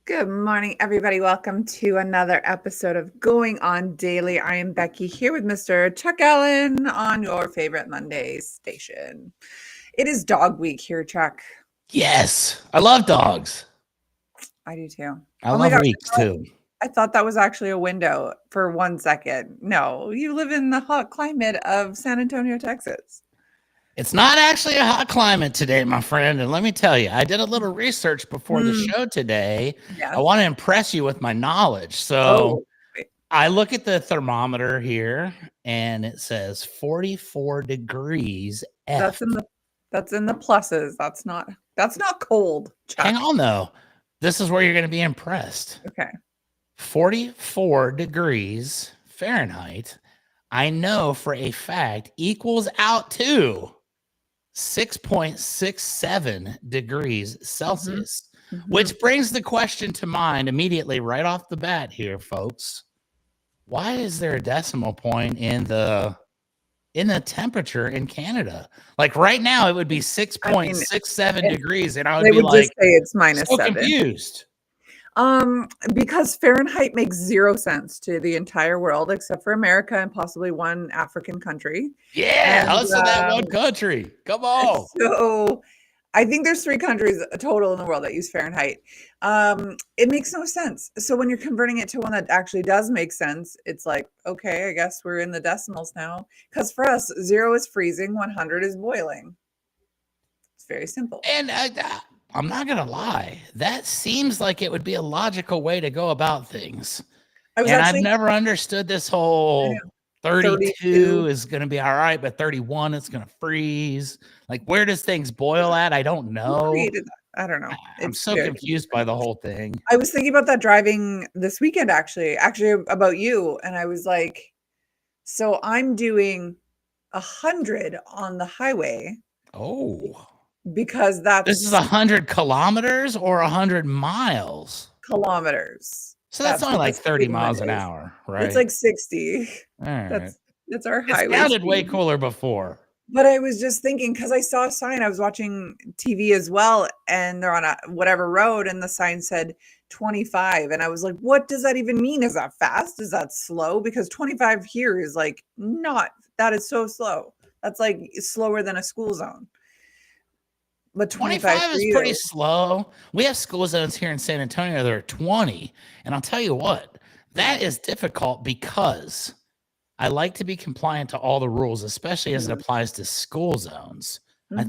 Good morning, everybody. Welcome to another episode of Going On Daily. I am Becky here with Mr. Chuck Allen on your favorite Monday station. It is dog week here, Chuck. Yes, I love dogs. I do too. I Oh my love gosh, weeks too. I thought that was actually a window for 1 second. No, you live in the hot climate of San Antonio, Texas. It's not actually a hot climate today, my friend. And let me tell you, I did a little research before the show today. Yes. I want to impress you with my knowledge. So I look at the thermometer here and it says 44 degrees F. That's in the pluses. That's not cold, Chuck. Hang on though. This is where you're going to be impressed. Okay. 44 degrees Fahrenheit, I know for a fact, equals out to 6.67 degrees Celsius, which brings the question to mind immediately right off the bat here, folks. Why is there a decimal point in the temperature in Canada? Like right now, it would be 6.67 degrees, and I would be like, just say it's minus so 7. confused. Because Fahrenheit makes 0 sense to the entire world except for America and possibly one African country. Yeah, us in that one country. Come on. So I think there's 3 countries total in the world that use Fahrenheit. It makes no sense. So when you're converting it to one that actually does make sense, it's like, okay, I guess we're in the decimals now. Because for us, 0 is freezing, 100 is boiling. It's very simple. And I'm not going to lie. That seems like it would be a logical way to go about things. I've never understood this whole 32 is going to be all right, but 31 is going to freeze. Like, where does things boil at? I don't know. I don't know. I'm so confused by the whole thing. I was thinking about that driving this weekend, actually about you. And I was like, so I'm doing 100 on the highway. Oh. Because this is 100 kilometers or 100 miles? Kilometers. So that's only like 30 miles an hour, right? It's like 60. All right. That's our highway. It sounded way cooler before. But I was just thinking, because I saw a sign, I was watching TV as well, and they're on a whatever road, and the sign said 25. And I was like, what does that even mean? Is that fast? Is that slow? Because 25 here is like that is so slow. That's like slower than a school zone. But 25 is pretty slow. We have school zones here in San Antonio that are 20. And I'll tell you what, that is difficult because I like to be compliant to all the rules, especially as it applies to school zones.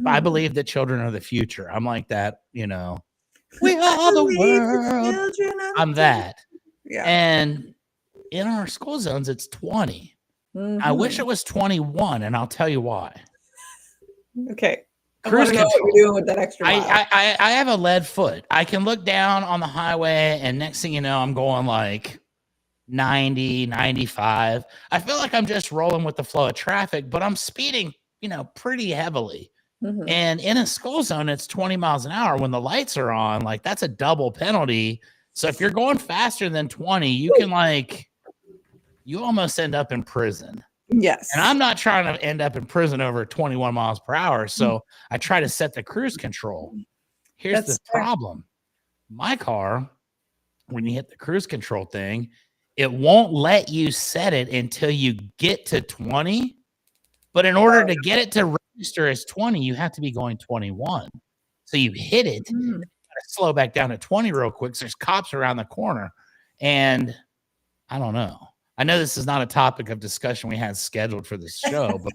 I believe that children are the future. I'm like that, we are the world. I'm that. Yeah. And in our school zones, it's 20. I wish it was 21, and I'll tell you why. Okay. Cruise control. What you're doing with that extra mile. I have a lead foot. I can look down on the highway, and next thing you know, I'm going like 90, 95. I feel like I'm just rolling with the flow of traffic, but I'm speeding, pretty heavily. And in a school zone, it's 20 miles an hour. When the lights are on, like that's a double penalty. So if you're going faster than 20, you can you almost end up in prison. Yes. And I'm not trying to end up in prison over 21 miles per hour. So I try to set the cruise control. Here's the problem. My car, when you hit the cruise control thing, it won't let you set it until you get to 20. But in order to get it to register as 20, you have to be going 21. So you hit it, you gotta slow back down to 20 real quick. So there's cops around the corner. And I don't know. I know this is not a topic of discussion we had scheduled for this show, but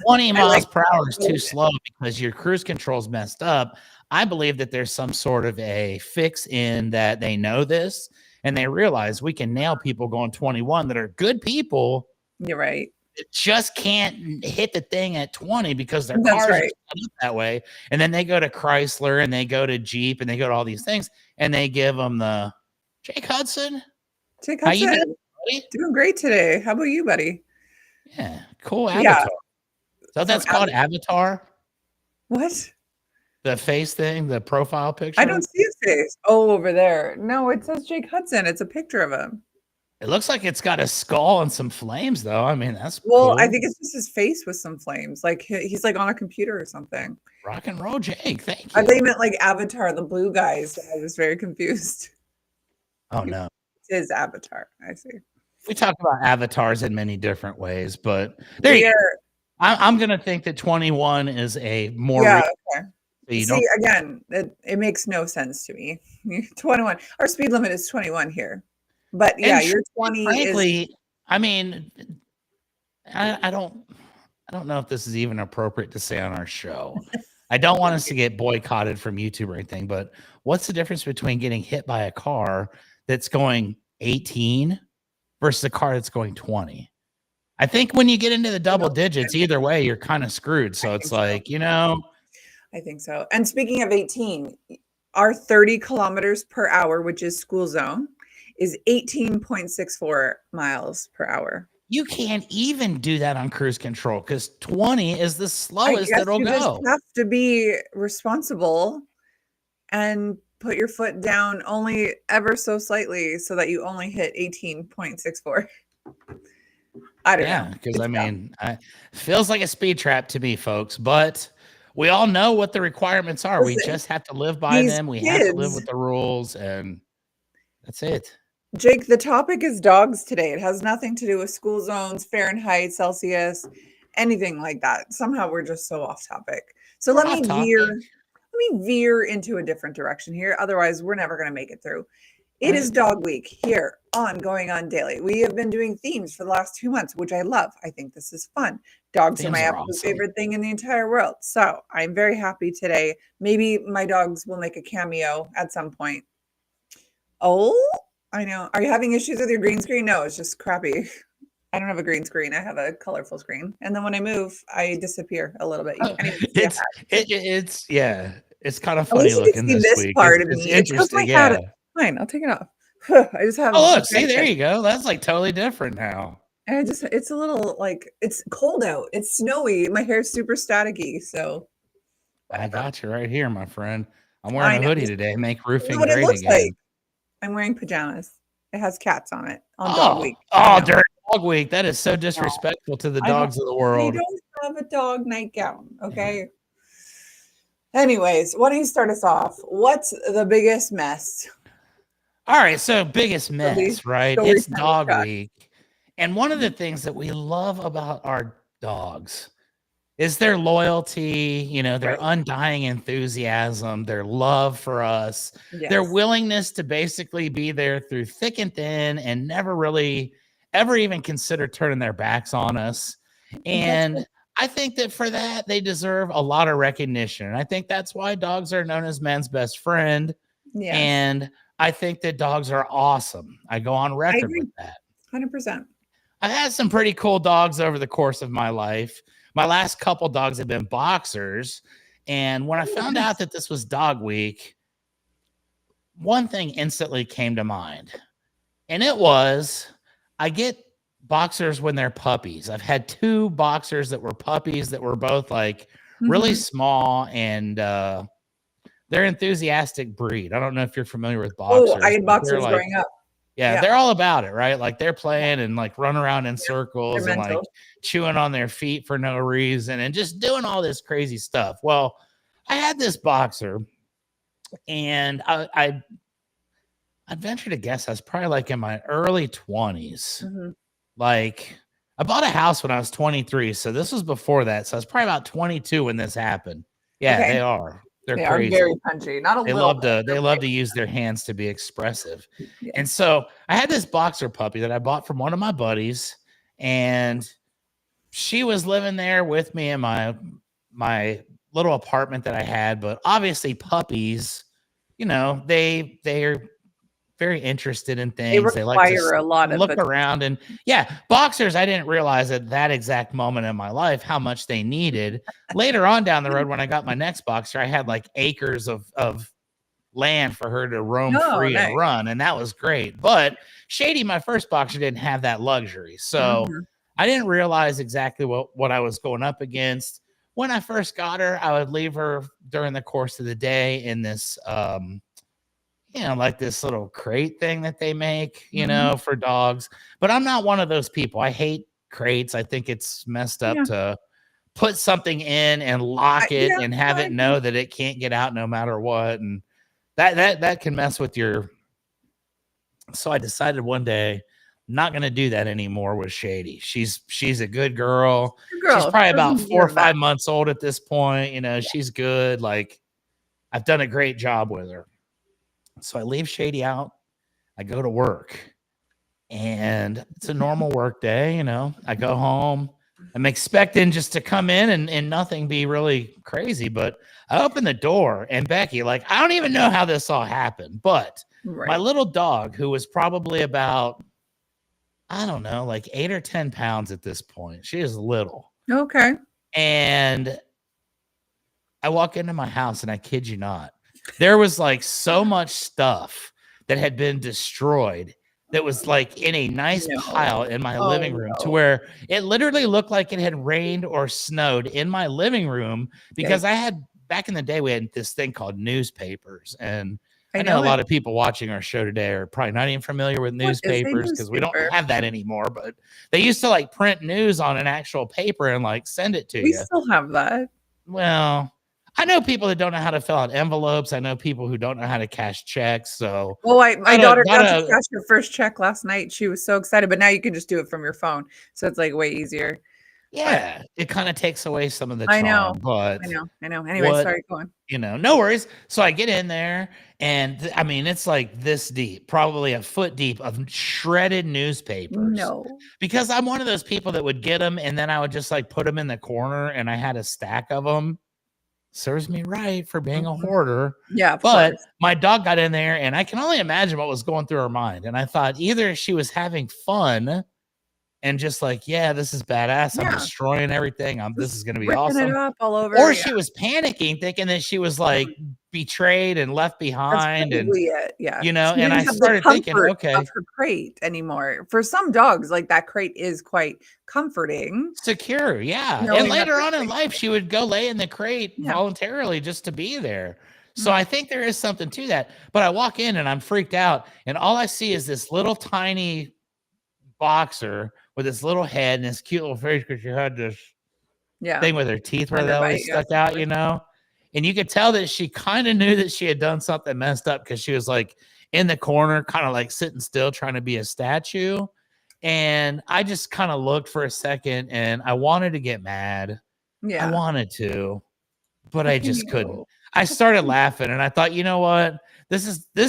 20 miles per hour is too slow because your cruise control's messed up. I believe that there's some sort of a fix in that they know this and they realize we can nail people going 21 that are good people. You're right. It just can't hit the thing at 20 because their cars are set up that way. And then they go to Chrysler and they go to Jeep and they go to all these things and they give them the Jake Hudson. How you doing, buddy? Doing great today. How about you, buddy? Yeah, cool avatar. So that's called Avatar? What? The face thing, the profile picture? I don't see his face. Oh, over there. No, it says Jake Hudson. It's a picture of him. It looks like it's got a skull and some flames, though. I mean, that's Well, cool. I think it's just his face with some flames. Like he's like on a computer or something. Rock and roll, Jake. Thank you. I thought you meant like Avatar, the blue guys. I was very confused. Oh no, It's his Avatar. I see. We talk about avatars in many different ways, but I'm going to think that 21 is a more. Yeah. Okay. See, again, it makes no sense to me. 21. Our speed limit is 21 here. But yeah, your 20 frankly, I mean, I don't know if this is even appropriate to say on our show. I don't want us to get boycotted from YouTube or anything, but what's the difference between getting hit by a car that's going 18 versus a car that's going 20? I think when you get into the double digits, either way, you're kind of screwed. So it's like, I think so. And speaking of 18, our 30 kilometers per hour, which is school zone, is 18.64 miles per hour. You can't even do that on cruise control because 20 is the slowest it'll go. You just have to be responsible and put your foot down only ever so slightly so that you only hit 18.64. I don't know. Because I mean, it feels like a speed trap to me, folks, but we all know what the requirements are. We just have to live by them. We have to live with the rules, and that's it. Jake, the topic is dogs today. It has nothing to do with school zones, Fahrenheit, Celsius, anything like that. Somehow we're just so off topic. So let me veer into a different direction here. Otherwise, we're never going to make it through. It is Dog Week here on Going On Daily. We have been doing themes for the last 2 months, which I love. I think this is fun. Dogs are my absolute favorite thing in the entire world. So I'm very happy today. Maybe my dogs will make a cameo at some point. Oh, I know. Are you having issues with your green screen? No, it's just crappy. I don't have a green screen. I have a colorful screen. And then when I move, I disappear a little bit. It's kind of funny looking this week. Part of it's me. Interesting. Yeah. Fine, I'll take it off. I just have. Oh, look, see, there you go. That's like totally different now. And it's a little like it's cold out. It's snowy. My hair's super staticky. So I got you right here, my friend. I'm wearing a hoodie today. Make roofing great again. Like. I'm wearing pajamas. It has cats on it on Dog Week. During Dog Week. That is so disrespectful to the dogs of the world. I don't have a dog nightgown. Okay. Anyways, why don't you start us off? What's the biggest mess? All right. So biggest mess, right? It's Dog Week. And one of the things that we love about our dogs is their loyalty, their undying enthusiasm, their love for us, their willingness to basically be there through thick and thin and never really ever even consider turning their backs on us. And I think that for that, they deserve a lot of recognition. And I think that's why dogs are known as men's best friend. Yes. And I think that dogs are awesome. I go on record with that. 100%. I've had some pretty cool dogs over the course of my life. My last couple dogs have been boxers. And when I found out that this was Dog Week, one thing instantly came to mind. And it was, I get boxers when they're puppies. I've had 2 boxers that were puppies that were both like really small, and they're enthusiastic breed. I don't know if you're familiar with boxers. Oh, I had boxers growing up. Yeah, they're all about it, right? Like they're playing and like run around in circles and like chewing on their feet for no reason and just doing all this crazy stuff. Well, I had this boxer, and I'd venture to guess I was probably like in my early 20s. Like I bought a house when I was 23, so this was before that. So I was probably about 22 when this happened. Yeah, they are. They're crazy. Are very punchy. They love to use their hands to be expressive. Yeah. And so I had this boxer puppy that I bought from one of my buddies, and she was living there with me in my little apartment that I had. But obviously puppies, they're very interested in things. They like to a lot of look around. And boxers, I didn't realize at that exact moment in my life how much they needed. Later on down the road, when I got my next boxer, I had like acres of land for her to roam free and run. And that was great. But Shady, my first boxer, didn't have that luxury. So I didn't realize exactly what I was going up against. When I first got her, I would leave her during the course of the day in this, like this little crate thing that they make, Mhm. for dogs. But I'm not one of those people. I hate crates. I think it's messed up Yeah. to put something in and lock it Yeah, and no, have I it agree. know that it can't get out no matter what. And that can mess with your. So I decided one day I'm not going to do that anymore with Shady. She's a good girl. Good She's girl. probably She about doesn't 4 or deserve that. 5 months old at this point. She's good. Like, I've done a great job with her. So I leave Shady out. I go to work, and it's a normal work day. I go home. I'm expecting just to come in and nothing be really crazy, but I open the door, and Becky, like, I don't even know how this all happened, but my Right. little dog, who was probably about, I don't know, like 8 or 10 pounds at this point, she is little. Okay. And I walk into my house, and I kid you not, there was like so much stuff that had been destroyed that was like in a nice pile No. in my Oh, living room, to no. where it literally looked like it had rained or snowed in my living room, because I Yikes. had, back in the day, we had this thing called newspapers. And I I know a know it. lot of people watching our show today are probably not even familiar with What is a newspapers, because we don't newspaper? have that anymore, but they used to like print news on an actual paper and like send it to We you. still have that. Well, I know people that don't know how to fill out envelopes. I know people who don't know how to cash checks. So Well, my got a daughter got got to a cash her first check last night. She was so excited, but now you can just do it from your phone. So it's like way easier. But yeah, it kind of takes away some of the I know. charm. But I know. Anyway, what sorry, go on. no worries. So I get in there, and I mean, it's like this deep, probably a foot deep of shredded newspapers. No. Because I'm one of those people that would get them, and then I would just like put them in the corner, and I had a stack of them. Serves me right for being a Mhm. hoarder. Yeah, of But course. my dog got in there, and I can only imagine what was going through her mind. And I thought either she was having fun and just like, yeah, this is badass. I'm Yeah. destroying everything. This Just is going to be ripping it awesome. up all over. Or Yeah. she was panicking, thinking that she was like betrayed and left That's behind. And, probably it, yeah. She and I didn't have the started thinking, comfort of okay, her crate anymore. For some dogs, like, that crate is quite comforting, secure. Yeah. And knowing that later they're on in safe life, there. she would go lay in the crate Yeah. voluntarily just to be there. So Mm. I think there is something to that. But I walk in and I'm freaked out. And all I see is this little tiny boxer with this little head and this cute little face, because she had this Yeah. thing with her teeth where they Under bite, always yes, stuck of out, course. And you could tell that she kind of knew that she had done something messed up, because she was like in the corner, kind of like sitting still, trying to be a statue. And I just kind of looked for a second, and I wanted to get mad. I Yeah. wanted to, but But I can just couldn't. you I started laughing, and I thought, you know what? This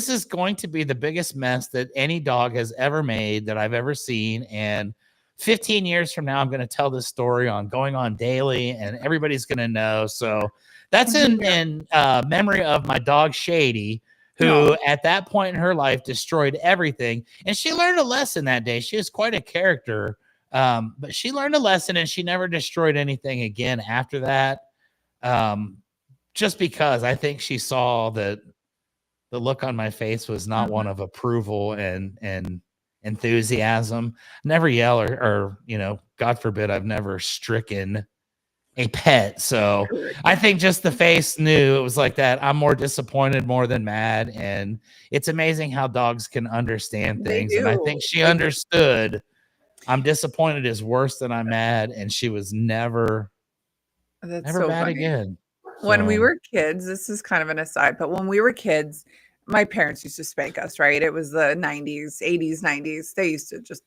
is going to be the biggest mess that any dog has ever made, that I've ever seen. And 15 years from now, I'm going to tell this story on Going On Daily, and everybody's going to know. So that's Yeah. in memory of my dog Shady, No. who at that point in her life destroyed everything. And she learned a lesson that day. She was quite a character, but she learned a lesson, and she never destroyed anything again after that. Um, just because I think she saw that the look on my face was not Mhm. one of approval and enthusiasm. Never yell, or God forbid, I've never stricken a pet. So Correct, I yeah. think just the face knew it was like that. I'm more disappointed more than mad. And it's amazing how dogs can understand They things. And I do. think she Like, understood. I'm disappointed is worse than I'm mad. And she was never that's never so bad funny. again. When we So were kids, this is kind of an aside, but when we were kids, my parents used to spank us, right? It was the 90s, 80s, 90s. They used to just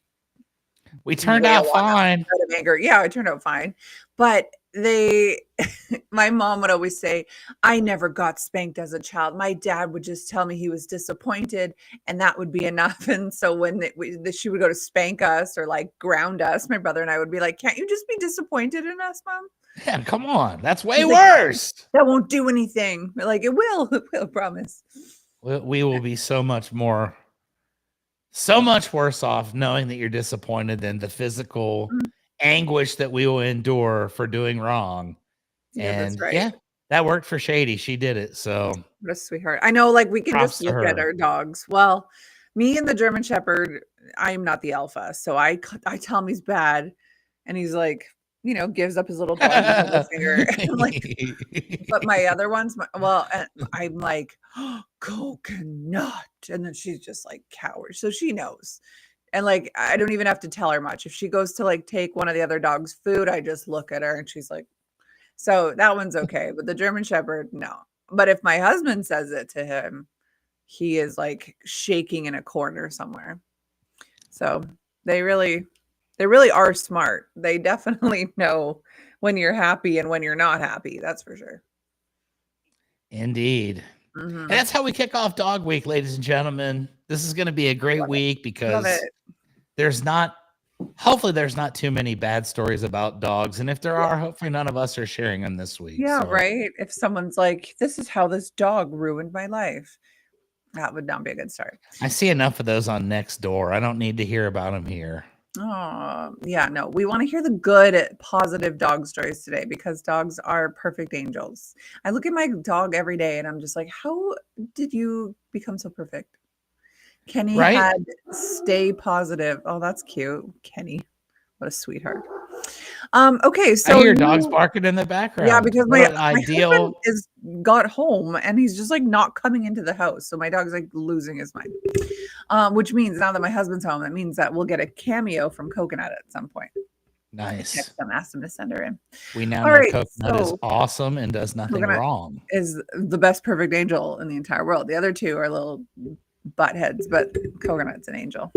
we turned wail out on us fine. out of anger. Yeah, it turned out fine. But they my mom would always say, "I never got spanked as a child. My dad would just tell me he was disappointed, and that would be enough." And so when she would go to spank us or like ground us, my brother and I would be like, "Can't you just be disappointed in us, Mom?" Yeah, come on. That's way She's like, worse. "That won't do anything." We're like, "It will. It will, promise." We will be so much worse off knowing that you're disappointed than the physical Mm, anguish that we will endure for doing wrong. yeah, that's And right. yeah, that worked for Shady. She did it. So What a sweetheart. I know, like, we can just props to look at her. our dogs. Well, me and the German Shepherd, I'm not the alpha, so I tell him he's bad, and he's like, gives up his little dog middle finger. But my other ones, and I'm like, oh, coconut. And then she's just like coward. So she knows. And like, I don't even have to tell her much. If she goes to like take one of the other dog's food, I just look at her and she's like, so that one's okay. But the German Shepherd, no. But if my husband says it to him, he is like shaking in a corner somewhere. So they really are smart. They definitely know when you're happy and when you're not happy. That's for sure. Indeed. Mm-hmm. And that's how we kick off Dog Week, ladies and gentlemen. This is going to be a great week because hopefully there's not too many bad stories about dogs. And if there are, hopefully none of us are sharing them this week. Yeah, so. Right. If someone's like, this is how this dog ruined my life, that would not be a good start. I see enough of those on Nextdoor. I don't need to hear about them here. Oh, yeah, no. We want to hear the good, positive dog stories today because dogs are perfect angels. I look at my dog every day and I'm just like, how did you become so perfect? Kenny had stay positive. Oh, that's cute. Kenny. What a sweetheart. Okay, so I hear dogs barking in the background. Yeah, because my husband got home and he's just like not coming into the house. So my dog's like losing his mind. Which means now that my husband's home, that means that we'll get a cameo from Coconut at some point. Nice. Text them, ask them to send her in. We now know Coconut is awesome and does nothing wrong. Is the best perfect angel in the entire world. The other two are little butt heads, but Coconut's an angel.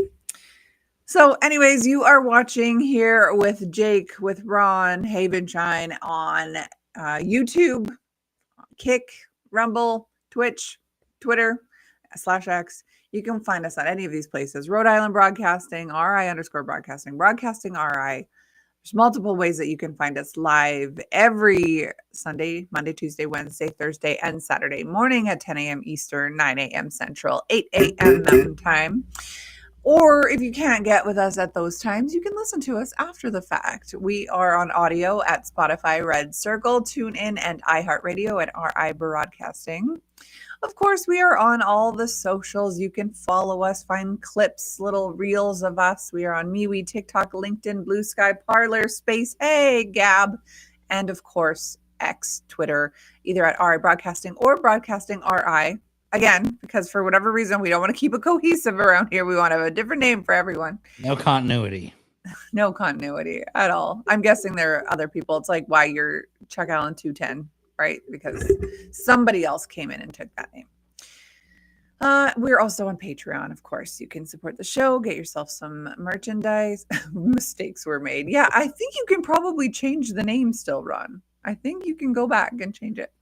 So anyways, you are watching here with Jake, with Ron, Havenshine on YouTube, Kick, Rumble, Twitch, Twitter, /X. You can find us at any of these places. Rhode Island Broadcasting, RI_broadcasting, Broadcasting RI. There's multiple ways that you can find us live every Sunday, Monday, Tuesday, Wednesday, Thursday, and Saturday morning at 10 a.m. Eastern, 9 a.m. Central, 8 a.m. Mountain Time. Or if you can't get with us at those times, you can listen to us after the fact. We are on audio at Spotify, Red Circle, TuneIn, and iHeartRadio at RIBroadcasting. Of course, we are on all the socials. You can follow us, find clips, little reels of us. We are on MeWe, TikTok, LinkedIn, Blue Sky, Parler, Space, Gab, and of course, X, Twitter, either at RIBroadcasting or Broadcasting RI. Again, because for whatever reason, we don't want to keep it cohesive around here. We want to have a different name for everyone. No continuity. No continuity at all. I'm guessing there are other people. It's like why you're Chuck Allen 210, right? Because somebody else came in and took that name. We're also on Patreon, of course. You can support the show, get yourself some merchandise. Mistakes were made. Yeah, I think you can probably change the name still, Ron. I think you can go back and change it.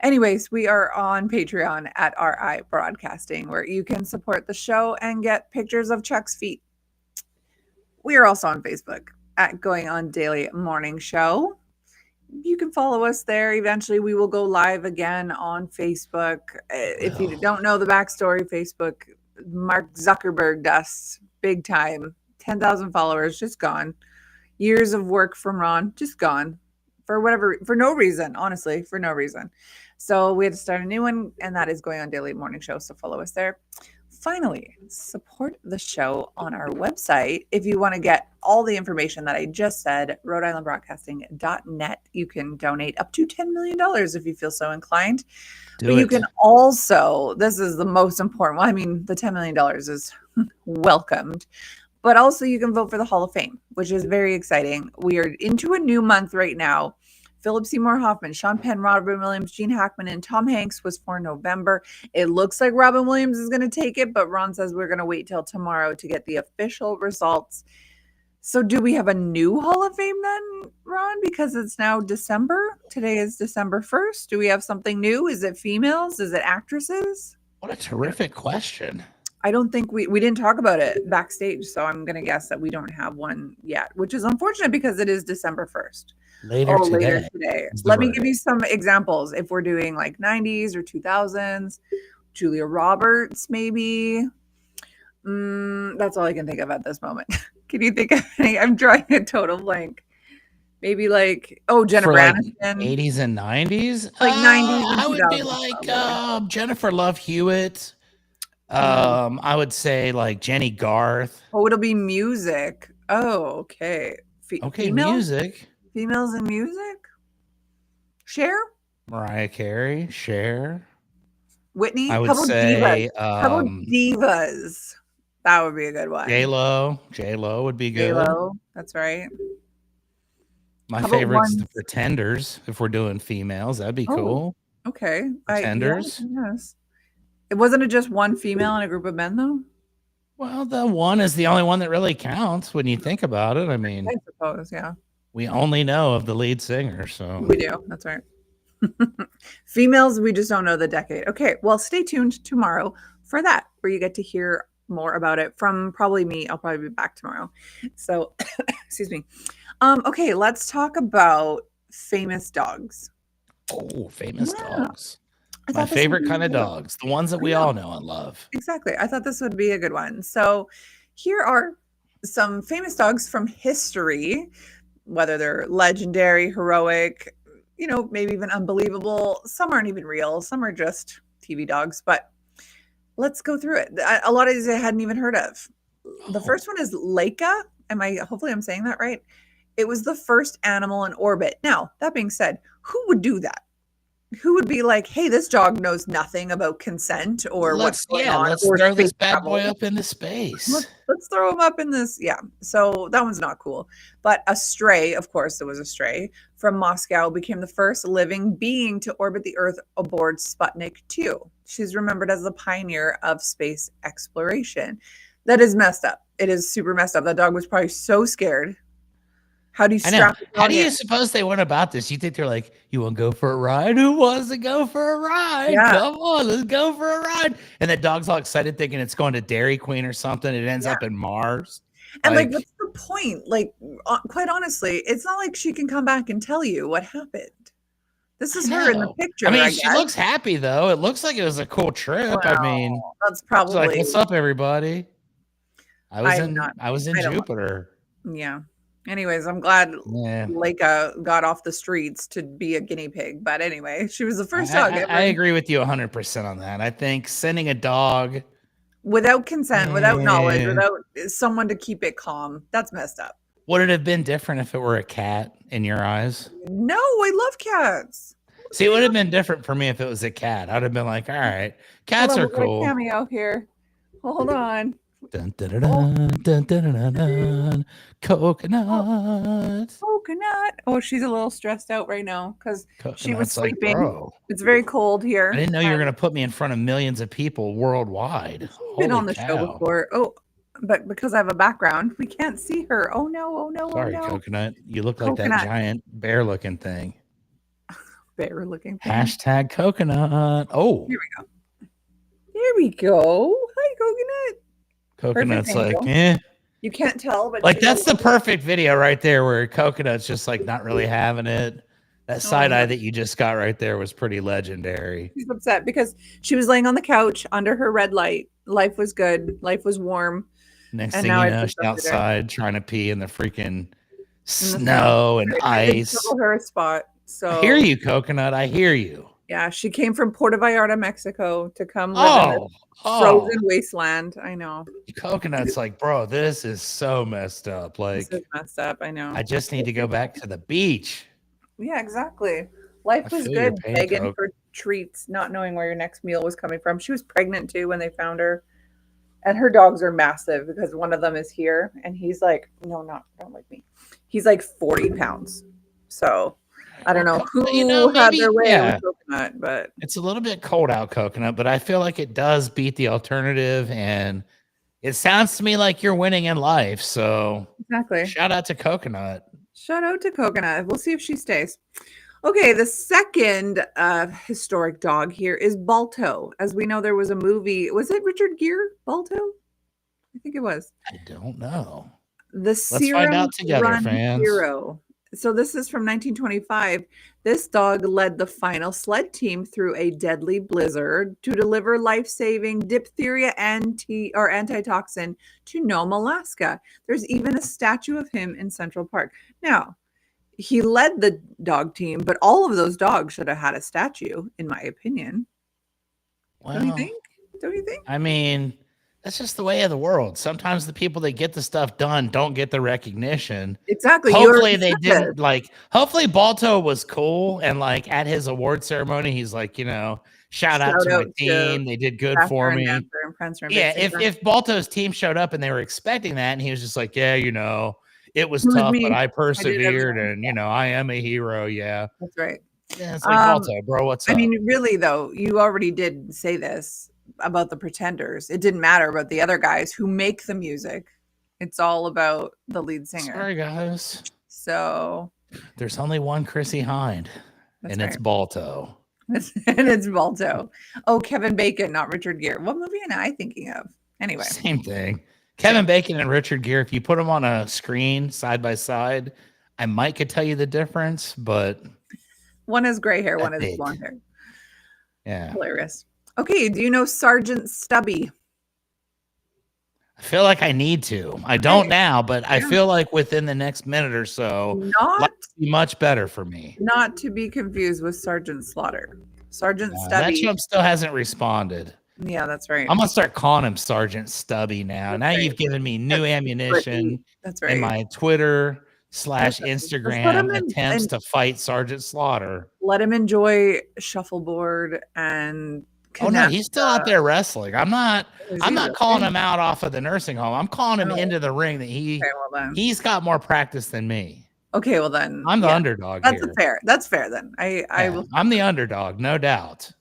Anyways, we are on Patreon at RI Broadcasting, where you can support the show and get pictures of Chuck's feet. We are also on Facebook at Going On Daily Morning Show. You can follow us there. Eventually, we will go live again on Facebook. If you don't know the backstory, Facebook, Mark Zuckerberg dust, big time. 10,000 followers, just gone. Years of work from Ron, just gone. For no reason, honestly, for no reason. So we had to start a new one, and that is Going On Daily Morning Show. So follow us there. Finally, support the show on our website. If you want to get all the information that I just said, RhodeIslandBroadcasting.net. You can donate up to $10 million if you feel so inclined. You can also, this is the most important one. I mean, the $10 million is welcomed. But also you can vote for the Hall of Fame, which is very exciting. We are into a new month right now. Philip Seymour Hoffman, Sean Penn, Robin Williams, Gene Hackman, and Tom Hanks was for November. It looks like Robin Williams is going to take it, but Ron says we're going to wait till tomorrow to get the official results. So do we have a new Hall of Fame then, Ron? Because it's now December. Today is December 1st. Do we have something new? Is it females? Is it actresses? What a terrific question. I don't think we didn't talk about it backstage, so I'm going to guess that we don't have one yet, which is unfortunate because it is December 1st. Later today. Let me give you some examples. If we're doing like 90s or 2000s, Julia Roberts, maybe. That's all I can think of at this moment. Can you think of any? I'm drawing a total blank. Maybe like, Jennifer Aniston. Like 80s and 90s? Like 90s and 2000s. I would be like Jennifer Love Hewitt. I would say like Jenny Garth. Oh, it'll be music. Oh, okay. Okay, music. Females in music. Cher. Mariah Carey. Cher. Whitney. I would How about say divas? How about divas? That would be a good one. J-Lo. J-Lo would be good. J-Lo. That's right. My favorite's the Pretenders. If we're doing females, that'd be cool. Okay. Pretenders. Yes. It wasn't just one female in a group of men, though? Well, the one is the only one that really counts when you think about it. I mean, I suppose, yeah. We only know of the lead singer, so. We do. That's right. Females, we just don't know the decade. Okay, well, stay tuned tomorrow for that, where you get to hear more about it from probably me. I'll probably be back tomorrow. So, excuse me. Okay, let's talk about famous dogs. Oh, famous dogs. My favorite kind of dogs, the ones that we all know and love. Exactly. I thought this would be a good one. So here are some famous dogs from history, whether they're legendary, heroic, maybe even unbelievable. Some aren't even real. Some are just TV dogs, but let's go through it. A lot of these I hadn't even heard of. The first one is Leica. Hopefully I'm saying that right. It was the first animal in orbit. Now, that being said, who would do that? Who would be like, hey, this dog knows nothing about consent or what's going on? Let's throw this bad boy up into space. Let's throw him up in this. Yeah. So that one's not cool. But a stray, of course, it was a stray from Moscow, became the first living being to orbit the Earth aboard Sputnik 2. She's remembered as the pioneer of space exploration. That is messed up. It is super messed up. That dog was probably so scared. How do you strap it on? How do you suppose they went about this? You think they're like, you want to go for a ride? Who wants to go for a ride? Yeah. Come on, let's go for a ride. And the dog's all excited thinking it's going to Dairy Queen or something. It ends up in Mars. And what's the point? Quite honestly, it's not like she can come back and tell you what happened. This is her in the picture. I mean, she looks happy though. It looks like it was a cool trip. Well, I mean, that's probably like, what's up, everybody? I was in Jupiter. Yeah. Anyways, I'm glad Leica got off the streets to be a guinea pig. But anyway, she was the first dog ever. I agree with you 100% on that. I think sending a dog without consent, without knowledge, without someone to keep it calm, that's messed up. Would it have been different if it were a cat in your eyes? No, I love cats. See, it would have been different for me if it was a cat. I'd have been like, all right, cats are cool. Cameo here. Hold on. Dun, dun, dun, dun, dun, dun, dun, dun. Coconut. Oh, she's a little stressed out right now because she was sleeping. Bro, it's very cold here. I didn't know you were going to put me in front of millions of people worldwide. Been on the show before. Oh, but because I have a background, we can't see her. Oh no! Sorry, Coconut. You look like that giant bear-looking thing. Bear-looking thing. Hashtag Coconut. Oh, here we go. Here we go. Hi, Coconut. Coconut's like, You can't tell, but that's the perfect video right there where Coconut's just like not really having it. That side eye that you just got right there was pretty legendary. She's upset because she was laying on the couch under her red light. Life was good. Life was warm. Next thing you know, she's outside trying to pee in the freaking snow and ice. Her a spot. So I hear you, Coconut. I hear you. Yeah, she came from Puerto Vallarta, Mexico, to come live in a frozen wasteland. I know. Coconut's like, bro, this is so messed up. Like, this is messed up. I know. I just need to go back to the beach. Yeah, exactly. Life was good, begging for treats, not knowing where your next meal was coming from. She was pregnant too when they found her. And her dogs are massive because one of them is here. And he's like, don't like me. He's like 40 pounds. So I don't know who had their way with Coconut, but it's a little bit cold out, Coconut, but I feel like it does beat the alternative, and it sounds to me like you're winning in life. So exactly. Shout out to Coconut. Shout out to Coconut. We'll see if she stays. Okay, the second historic dog here is Balto. As we know, there was a movie. Was it Richard Gere, Balto? I think it was. I don't know. Let's find out together, fans. Hero. So this is from 1925. This dog led the final sled team through a deadly blizzard to deliver life-saving diphtheria antitoxin to Nome, Alaska. There's even a statue of him in Central Park. Now, he led the dog team, but all of those dogs should have had a statue, in my opinion. Well, Don't you think? I mean, That's just the way of the world. Sometimes the people that get the stuff done don't get the recognition. Exactly. Hopefully they didn't hopefully Balto was cool and like at his award ceremony, he's like, shout out to my team. They did good for me. Yeah, if Balto's team showed up and they were expecting that and he was just like, yeah, it was tough, but I persevered and I am a hero. Yeah. That's right. Yeah, it's like Balto, bro. What's up? I mean, really though, you already did say this about the Pretenders. It didn't matter about the other guys who make the music. It's all about the lead singer. Sorry, guys. So there's only one Chrissy Hind, and it's Balto. And it's Balto. Oh, Kevin Bacon, not Richard Gere. What movie am I thinking of? Anyway. Same thing. Kevin Bacon and Richard Gere, if you put them on a screen side by side, I might could tell you the difference, but one is gray hair, one is blonde hair. Yeah. Hilarious. Okay, do you know Sergeant Stubby? I feel like I need to. I don't now, but I feel like within the next minute or so, not be much better for me. Not to be confused with Sergeant Slaughter. Sergeant Stubby. That chump still hasn't responded. Yeah, that's right. I'm gonna start calling him Sergeant Stubby now. Now you've given me new ammunition. That's right. In my Twitter / Instagram attempts to fight Sergeant Slaughter. Let him enjoy shuffleboard and. Oh no, he's still out there wrestling. I'm not calling him out off of the nursing home. I'm calling him into the ring that he's got more practice than me. Okay, well then I'm the underdog. That's fair then. I'm the underdog, no doubt.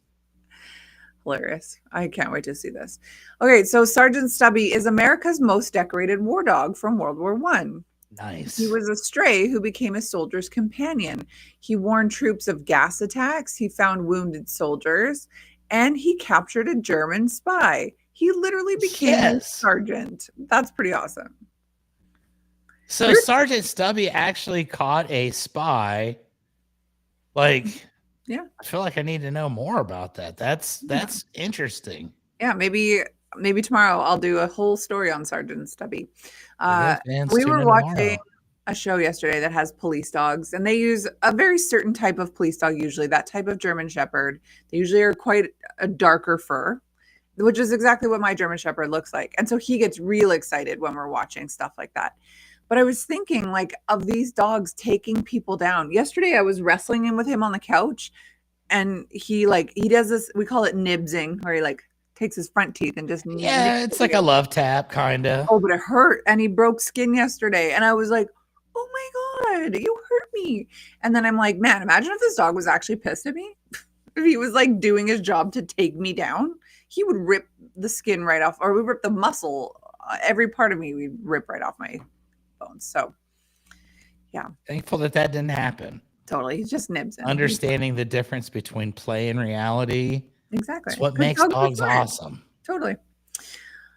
Hilarious. I can't wait to see this. Okay, so Sergeant Stubby is America's most decorated war dog from World War I. Nice. He was a stray who became a soldier's companion. He warned troops of gas attacks. He found wounded soldiers. And he captured a German spy. He literally became a sergeant. That's pretty awesome. So Sergeant Stubby actually caught a spy. Like, yeah, I feel like I need to know more about that. That's interesting. Yeah, maybe tomorrow I'll do a whole story on Sergeant Stubby. We were watching a show yesterday that has police dogs, and they use a very certain type of police dog, usually that type of German Shepherd. They usually are quite a darker fur, which is exactly what my German Shepherd looks like. And so he gets real excited when we're watching stuff like that. But I was thinking like of these dogs taking people down. Yesterday I was wrestling with him on the couch, and he does this, we call it nibsing, where he like takes his front teeth and just it's like a love tap kind of. Oh, but it hurt, and he broke skin yesterday, and I was like, oh my God, you hurt me. And then I'm like, man, imagine if this dog was actually pissed at me. If he was like doing his job to take me down, he would rip the skin right off, or we rip the muscle, every part of me, we rip right off my bones. So yeah. Thankful that didn't happen. Totally. He just nibs. Understanding the difference between play and reality. Exactly. It's what makes dogs awesome. Totally.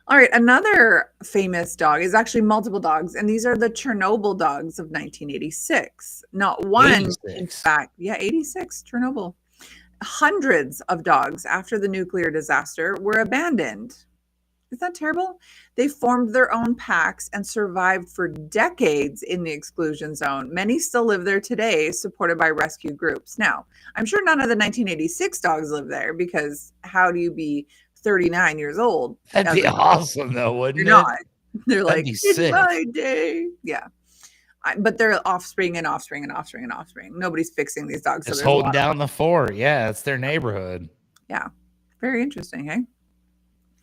All right, another famous dog is actually multiple dogs, and these are the Chernobyl dogs of 1986. Not one, 86. In fact. Yeah, 86, Chernobyl. Hundreds of dogs after the nuclear disaster were abandoned. Isn't that terrible? They formed their own packs and survived for decades in the exclusion zone. Many still live there today, supported by rescue groups. Now, I'm sure none of the 1986 dogs live there, because how do you be 39 years old? That'd be awesome, though, wouldn't it? Not. They're like, it's my day. Yeah. But they're offspring and offspring and offspring and offspring. Nobody's fixing these dogs. Just holding down the fort. Yeah, it's their neighborhood. Yeah. Very interesting, hey?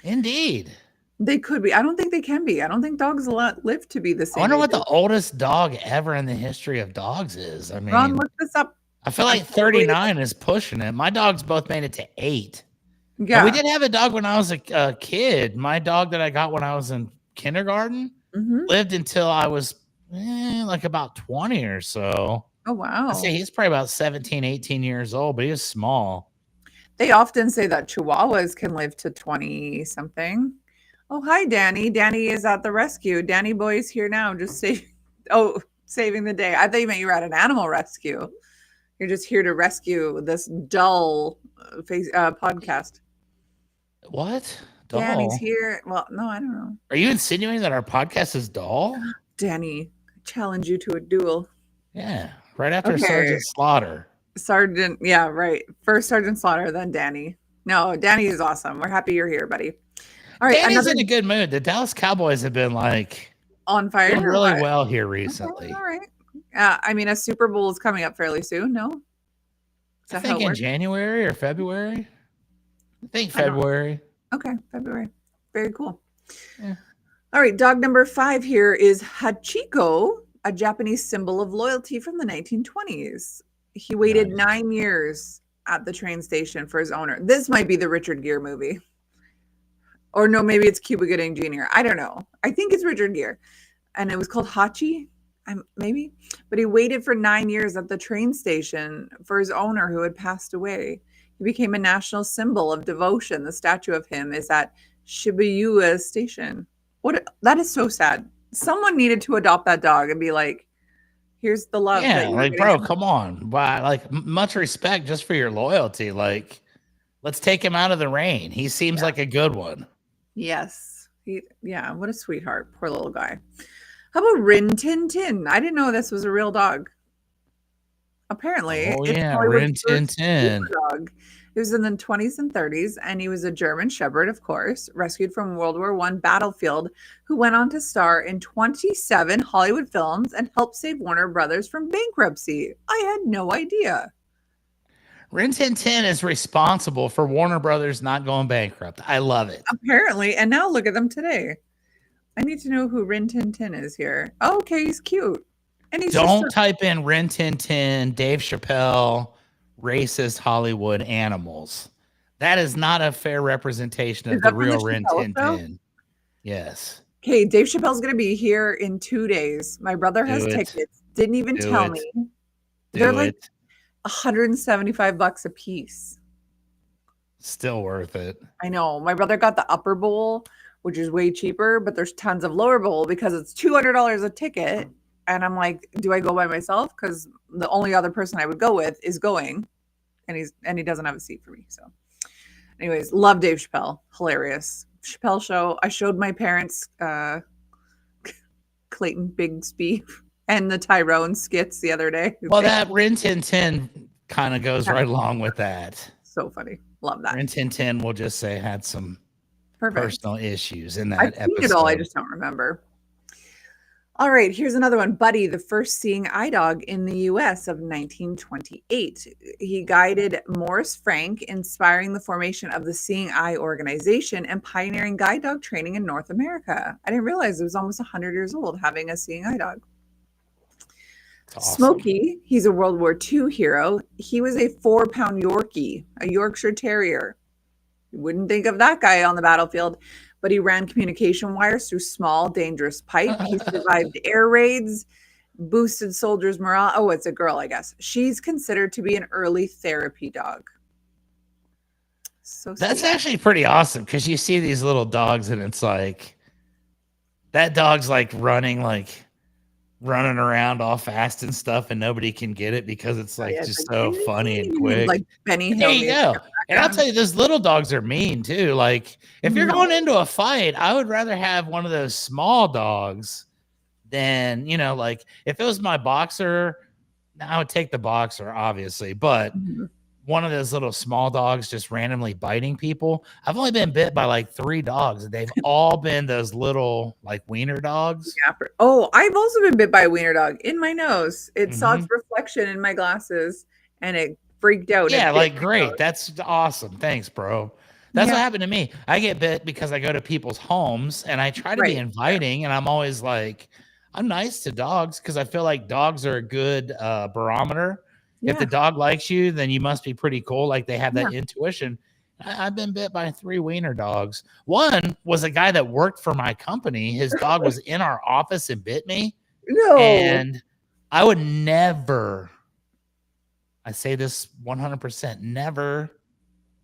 Indeed. They could be. I don't think they can be. I don't think dogs live to be the same. I wonder what the oldest dog ever in the history of dogs is. I mean, Ron, look this up. I feel like 39 is pushing it. My dogs both made it to 8. Yeah. And we did have a dog when I was a kid. My dog that I got when I was in kindergarten lived until I was like about 20 or so. Oh, wow. I'd say he's probably about 17, 18 years old, but he was small. They often say that Chihuahuas can live to 20 something. Oh, hi, Danny. Danny is at the rescue. Danny boy's here now. Just saving the day. I thought you meant you were at an animal rescue. You're just here to rescue this dull podcast. What? Dull? Danny's here. Well, no, I don't know. Are you insinuating that our podcast is dull? Danny, I challenge you to a duel. Yeah, right after Sergeant Slaughter. Sergeant, yeah, right. First Sergeant Slaughter, then Danny. No, Danny is awesome. We're happy you're here, buddy. All right, Danny's in a good mood. The Dallas Cowboys have been like on fire. Doing really well here recently. Okay, all right. I mean, a Super Bowl is coming up fairly soon. No, I think in January or February. I think February. Okay, February. Very cool. Yeah. All right, dog number 5 here is Hachiko, a Japanese symbol of loyalty from the 1920s. He waited 9 years at the train station for his owner. This might be the Richard Gere movie. Or no, maybe it's Cuba Gooding Jr. I don't know. I think it's Richard Gere. And it was called Hachi, maybe. But he waited for 9 years at the train station for his owner who had passed away. He became a national symbol of devotion. The statue of him is at Shibuya Station. That is so sad. Someone needed to adopt that dog and be like, here's the love. Yeah, like, bro, come on. But like, much respect just for your loyalty. Like, let's take him out of the rain. He seems like a good one. Yes. What a sweetheart. Poor little guy. How about Rin Tin Tin? I didn't know this was a real dog. Apparently. Oh, yeah, Rin Tin Tin. He was in the 20s and 30s, and he was a German Shepherd, of course, rescued from World War I battlefield, who went on to star in 27 Hollywood films and helped save Warner Brothers from bankruptcy. I had no idea. Rin Tin Tin is responsible for Warner Brothers not going bankrupt. I love it. Apparently, and now look at them today. I need to know who Rin Tin Tin is here. Oh, okay, he's cute. And he's Don't type in Rin Tin Tin, Dave Chappelle, racist Hollywood animals. That is not a fair representation of the real Rin Tin Tin. Yes. Okay, Dave Chappelle's going to be here in 2 days. My brother has tickets. Didn't even tell me. They're like $175 a piece. Still worth it. I know. My brother got the upper bowl, which is way cheaper, but there's tons of lower bowl because it's $200 a ticket. And I'm like, do I go by myself? Because the only other person I would go with is going, and he doesn't have a seat for me. So, anyways, love Dave Chappelle, hilarious Chappelle show. I showed my parents Clayton Bigsby and the Tyrone skits the other day. Well, that Rin Tin Tin kind of goes right along with that. So funny, love that. Rin Tin Tin will just say had some personal issues in that episode. I've seen it all. I just don't remember. All right, here's another one. Buddy, the first seeing eye dog in the U.S. of 1928. He guided Morris Frank, inspiring the formation of the Seeing Eye organization and pioneering guide dog training in North America. I didn't realize it was almost 100 years old having a seeing eye dog. Awesome. Smokey, he's a World War II hero. He was a 4-pound Yorkie, a Yorkshire Terrier. You wouldn't think of that guy on the battlefield. But he ran communication wires through small, dangerous pipe. He survived air raids, boosted soldiers' morale. Oh, it's a girl, I guess. She's considered to be an early therapy dog. So that's actually pretty awesome because you see these little dogs and it's like that dog's like running around all fast and stuff, and nobody can get it because it's like just so funny and quick. Like Benny Hill. There you go. And I'll tell you, those little dogs are mean too. Like if you're going into a fight, I would rather have one of those small dogs than, like if it was my boxer, I would take the boxer, obviously, but one of those little small dogs just randomly biting people. I've only been bit by like 3 dogs, and they've all been those little like wiener dogs. Oh, I've also been bit by a wiener dog in my nose. It saw its reflection in my glasses and it freaked out. Yeah, like great. That's awesome. Thanks, bro. That's what happened to me. I get bit because I go to people's homes and I try to be inviting, and I'm always like, I'm nice to dogs because I feel like dogs are a good barometer. If the dog likes you, then you must be pretty cool. Like they have that intuition. I've been bit by 3 wiener dogs. One was a guy that worked for my company. His dog was in our office and bit me. No. And I would never, I say this 100%, never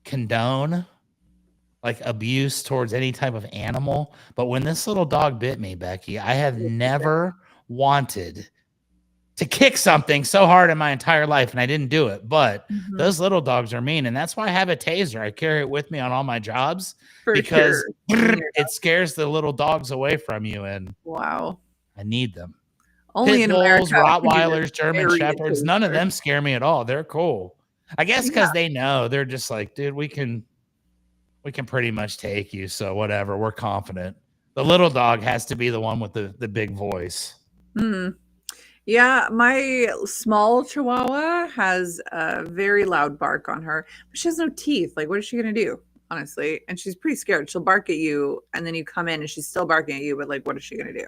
condone like abuse towards any type of animal. But when this little dog bit me, Becky, I have never wanted to kick something so hard in my entire life, and I didn't do it. But those little dogs are mean, and that's why I have a taser. I carry it with me on all my jobs because it scares the little dogs away from you, and I need them. Only Pit in bulls, America, Rottweilers, German Shepherds, none of them scare me at all. They're cool. I guess because they know. They're just like, dude, we can We can pretty much take you. So whatever. We're confident. The little dog has to be the one with the big voice. Yeah, my small Chihuahua has a very loud bark on her, but she has no teeth. Like, what is she gonna do? Honestly, and she's pretty scared. She'll bark at you, and then you come in, and she's still barking at you. But like, what is she gonna do?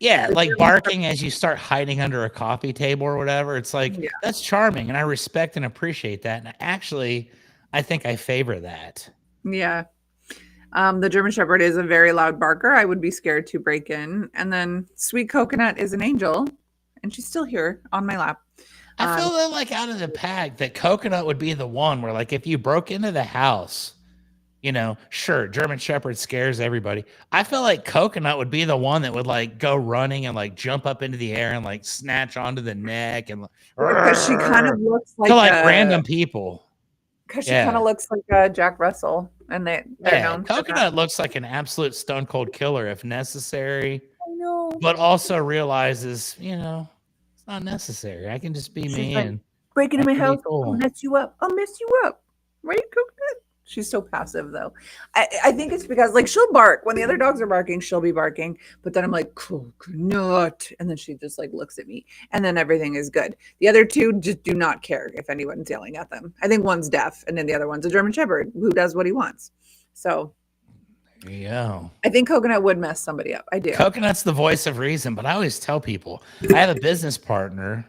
Yeah, like barking as you start hiding under a coffee table or whatever. It's like, that's charming, and I respect and appreciate that. And actually, I think I favor that. Yeah. The German Shepherd is a very loud barker. I would be scared to break in. And then Sweet Coconut is an angel, and she's still here on my lap. I feel that, like, out of the pack, that Coconut would be the one where, like, if you broke into the house, you know, sure, German Shepherd scares everybody. I feel like Coconut would be the one that would, like, go running and, like, jump up into the air and, like, snatch onto the neck and because she kind of looks like to, like, random people. Because she kind of looks like Jack Russell, and they're known. Coconut looks like an absolute stone cold killer if necessary. I know, but also realizes, you know, it's not necessary. I can just be me and break into my house. Cool. I'll mess you up. Right, Coconut? She's so passive, though. I think it's because, like, she'll bark. When the other dogs are barking, she'll be barking. But then I'm like, Coconut. And then she just, like, looks at me. And then everything is good. The other two just do not care if anyone's yelling at them. I think one's deaf, and then the other one's a German Shepherd who does what he wants. So there you go. I think Coconut would mess somebody up. I do. Coconut's the voice of reason. But I always tell people, I have a business partner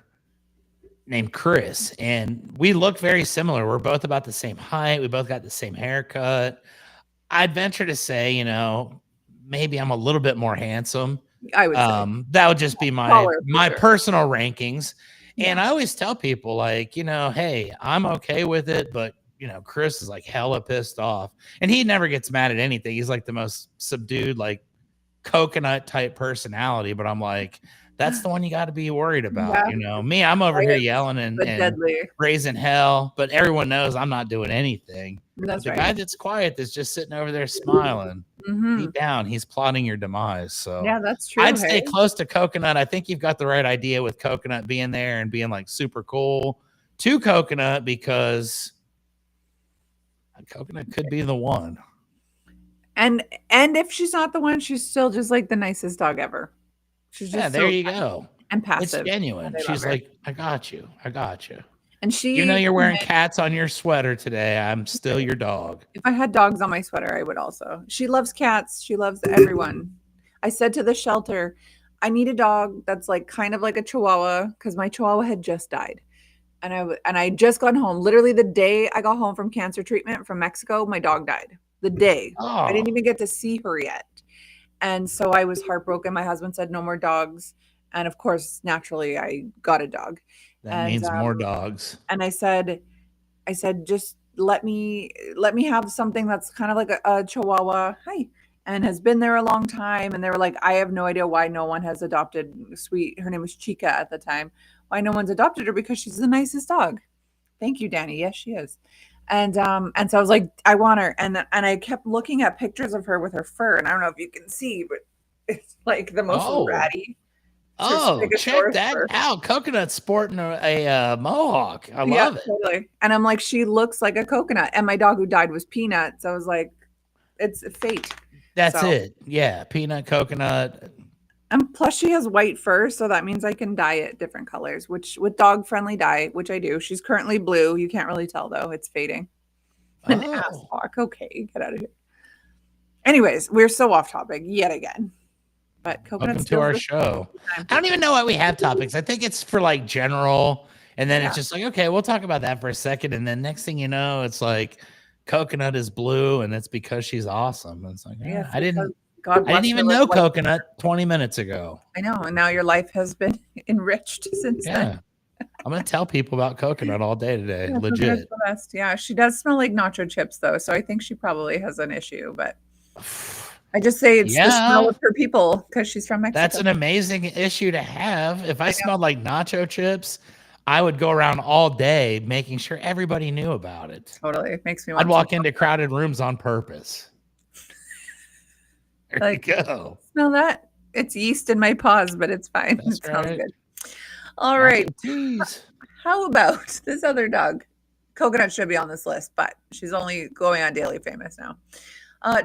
named Chris, and we look very similar. We're both about the same height. We both got the same haircut. I'd venture to say, you know, maybe I'm a little bit more handsome. I would say. That would just be my personal rankings. And I always tell people, like, you know, hey, I'm okay with it, but, you know, Chris is like hella pissed off, and he never gets mad at anything. He's like the most subdued, like, Coconut type personality. But I'm like, that's the one you got to be worried about. You know, me, I'm over here yelling and raising hell, but everyone knows I'm not doing anything. That's the guy that's quiet, that's just sitting over there smiling. Deep down, he's plotting your demise. So yeah, that's true. I'd stay close to Coconut. I think you've got the right idea with Coconut being there and being like super cool to Coconut, because Coconut could be the one. And if she's not the one, she's still just like the nicest dog ever. She's just there you go. And passive. It's genuine. She's like, I got you. And she, you know, you're wearing cats on your sweater today. I'm still your dog. If I had dogs on my sweater, I would also. She loves cats. She loves everyone. I said to the shelter, I need a dog that's like kind of like a Chihuahua, because my Chihuahua had just died. And I just got home. Literally the day I got home from cancer treatment from Mexico, my dog died. The day. I didn't even get to see her yet. And so I was heartbroken. My husband said no more dogs. And of course, naturally, I got a dog. That means more dogs. And I said, just let me have something that's kind of like a Chihuahua. Hi. And has been there a long time. And they were like, I have no idea why no one has adopted Sweet. Her name was Chica at the time. Why no one's adopted her? Because she's the nicest dog. Thank you, Danny. Yes, she is. And so I was like, I want her. And I kept looking at pictures of her with her fur. And I don't know if you can see, but it's like the most ratty. Check that out. Coconut sporting a mohawk. I love it. Totally. And I'm like, she looks like a coconut. And my dog who died was Peanut. So I was like, it's fate. That's it. Yeah. Peanut, Coconut. And plus she has white fur, so that means I can dye it different colors, which with dog friendly dye, which I do. She's currently blue. You can't really tell though. It's fading. An ass hawk. Okay, get out of here. Anyways, we're so off topic yet again. But welcome to our show. I don't even know why we have topics. I think it's for like general, and then it's just like, okay, we'll talk about that for a second, and then next thing you know, it's like Coconut is blue, and it's because she's awesome. And it's like, I didn't even know Coconut 20 minutes ago. I know, and now your life has been enriched since then. I'm gonna tell people about Coconut all day today. Legit. The best. Yeah, she does smell like nacho chips though, so I think she probably has an issue. But I just say it's the smell of her people because she's from Mexico. That's an amazing issue to have. If I smelled like nacho chips, I would go around all day making sure everybody knew about it. Totally, it makes me. I'd walk into crowded rooms on purpose. There you go. Smell that? It's yeast in my paws, but it's fine. That's it smells good. All right. How about this other dog, Coconut should be on this list, but she's only going on Daily Famous now.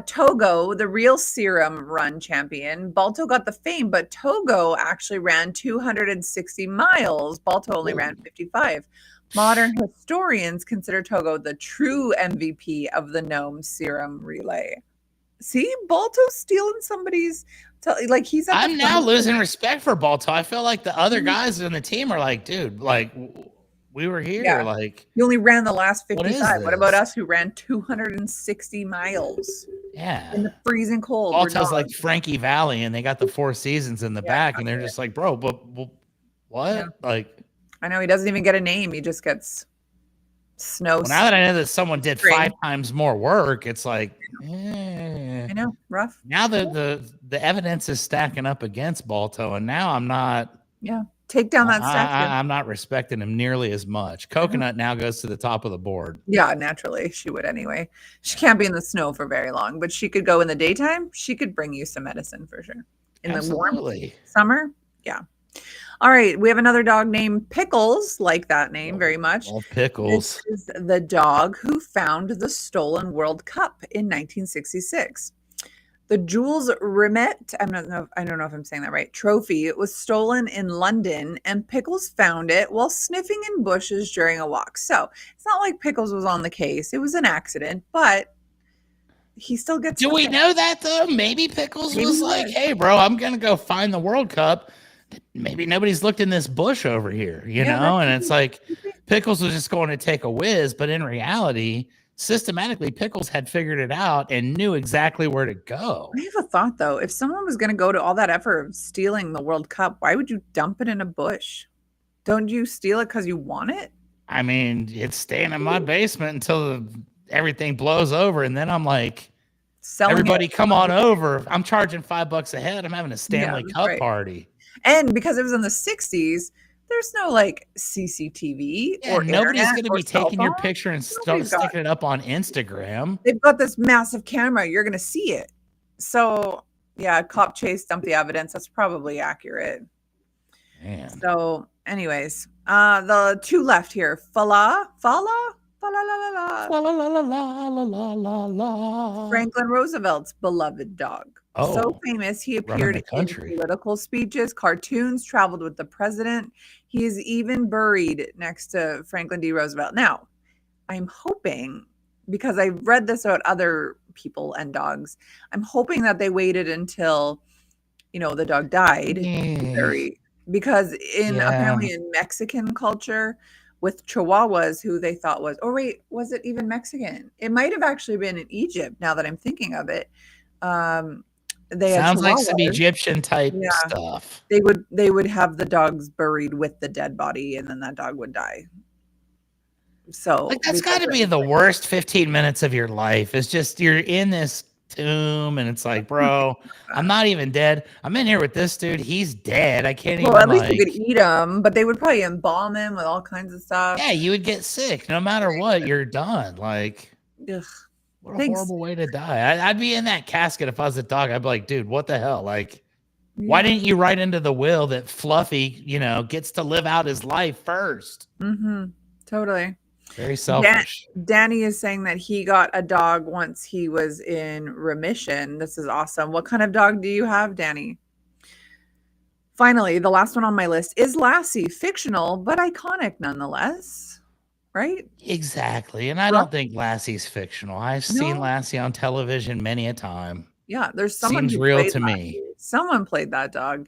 Togo, the real serum run champion. Balto got the fame, but Togo actually ran 260 miles. Balto only ran 55. Modern historians consider Togo the true MVP of the Gnome Serum Relay. See, Balto stealing somebody's, like he's. I'm now losing respect for Balto. I feel like the other guys in the team are like, dude, like we were here. Yeah. Like you only ran the last 55. What about us who ran 260 miles? Yeah, in the freezing cold. Balto's like Frankie Valli, and they got the Four Seasons in the back, and they're just like, bro, but what? Yeah. Like, I know he doesn't even get a name. He just gets snow. Well, now that I know that someone did 5 times more work, it's like, I know, rough. Now the evidence is stacking up against Balto, and now I'm not. Yeah, take down that statue. I'm not respecting him nearly as much. Coconut now goes to the top of the board. Yeah, naturally she would anyway. She can't be in the snow for very long, but she could go in the daytime. She could bring you some medicine for sure. In Absolutely. The warm summer, yeah. All right, we have another dog named Pickles, like that name very much. Pickles. This is the dog who found the stolen World Cup in 1966. The Jules Rimet, I don't know if I'm saying that right, trophy was stolen in London, and Pickles found it while sniffing in bushes during a walk. So it's not like Pickles was on the case. It was an accident, but he still gets. Do we know that though? Maybe Pickles was like, hey, bro, I'm going to go find the World Cup. Maybe nobody's looked in this bush over here, you know? And it's like Pickles was just going to take a whiz, but in reality, systematically, Pickles had figured it out and knew exactly where to go. I have a thought, though. If someone was going to go to all that effort of stealing the World Cup, why would you dump it in a bush? Don't you steal it because you want it? I mean, it's staying in my basement until everything blows over, and then I'm like, everybody come on over. I'm charging $5 a head. I'm having a Stanley Cup party. And because it was in the 60s, there's no like CCTV or nobody's going to be taking your picture and sticking it up on Instagram. They've got this massive camera. You're going to see it. So, yeah, cop chase, dump the evidence. That's probably accurate. Man. So, anyways, the two left here. Franklin Roosevelt's beloved dog. So famous, he appeared in political speeches, cartoons, traveled with the president. He is even buried next to Franklin D. Roosevelt. Now, I'm hoping, because I've read this about other people and dogs, I'm hoping that they waited until, the dog died. Because apparently in Mexican culture, with Chihuahuas, who they thought was it even Mexican? It might have actually been in Egypt, now that I'm thinking of it. Sounds like some Egyptian type stuff. They would have the dogs buried with the dead body, and then that dog would die. So that's got to be the worst 15 minutes of your life. It's just you're in this tomb, and it's like, bro, I'm not even dead. I'm in here with this dude. He's dead. I can't even. Well, at least you could eat him, but they would probably embalm him with all kinds of stuff. Yeah, you would get sick no matter what. You're done. Like. Ugh. What a horrible way to die. I'd be in that casket if I was a dog. I'd be like, dude, what the hell? Like, why didn't you write into the will that Fluffy, gets to live out his life first? Mm-hmm. Totally. Very selfish. Danny is saying that he got a dog once he was in remission. This is awesome. What kind of dog do you have, Danny? Finally, the last one on my list is Lassie. Fictional, but iconic nonetheless. Right? Exactly. And I don't think Lassie's fictional. I've seen Lassie on television many a time. Yeah, there's someone seems real to me. Someone played that dog.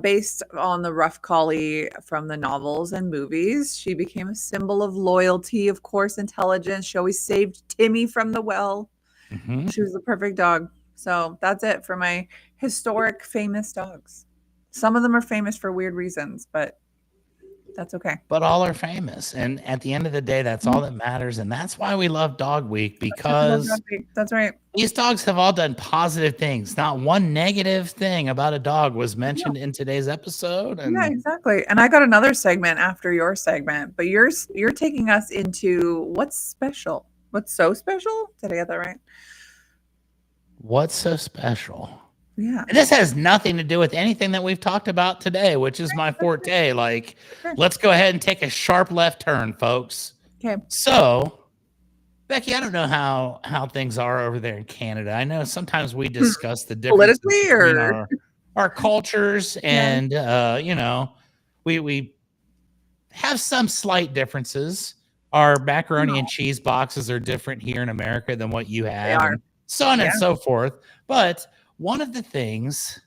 Based on the rough collie from the novels and movies. She became a symbol of loyalty, of course, intelligence. She always saved Timmy from the well. Mm-hmm. She was the perfect dog. So that's it for my historic famous dogs. Some of them are famous for weird reasons, but that's okay. But all are famous. And at the end of the day, that's all that matters. And that's why we love Dog Week, because that's right. These dogs have all done positive things. Not one negative thing about a dog was mentioned in today's episode. And yeah, exactly. And I got another segment after your segment, but you're taking us into what's special. What's so special? Did I get that right? What's so special? Yeah. And this has nothing to do with anything that we've talked about today, which is my forte. Like, let's go ahead and take a sharp left turn, folks. Okay. So, Becky, I don't know how things are over there in Canada. I know sometimes we discuss the differences Politically, between or our cultures, and we have some slight differences. Our macaroni and cheese boxes are different here in America than what you have, and so on and so forth. But one of the things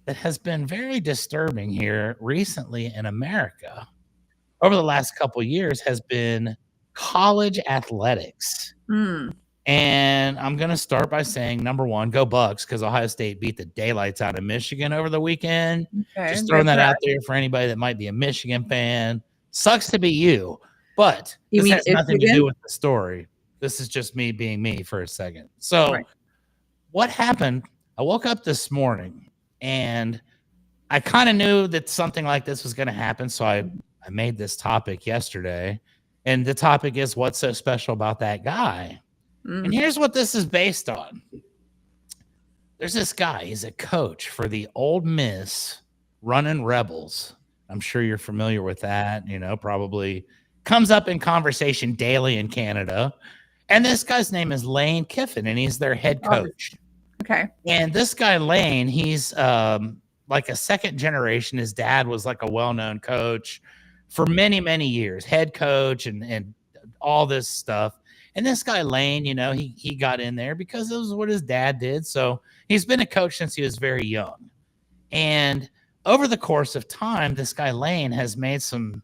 that has been very disturbing here recently in America over the last couple of years has been college athletics. And I'm going to start by saying, number one, go Bucks, because Ohio State beat the daylights out of Michigan over the weekend. Okay, just throwing that out there for anybody that might be a Michigan fan. Sucks to be you, but this has nothing to do with the story. This is just me being me for a second. So what happened? I woke up this morning and I kind of knew that something like this was going to happen. So I made this topic yesterday, and the topic is, what's so special about that guy? And here's what this is based on. There's this guy. He's a coach for the Ole Miss Running Rebels. I'm sure you're familiar with that. Probably comes up in conversation daily in Canada. And this guy's name is Lane Kiffin, and he's their head coach. Okay. And this guy, Lane, he's like a second generation. His dad was like a well-known coach for many, many years, head coach and all this stuff. And this guy, Lane, he got in there because it was what his dad did. So he's been a coach since he was very young. And over the course of time, this guy, Lane, has made some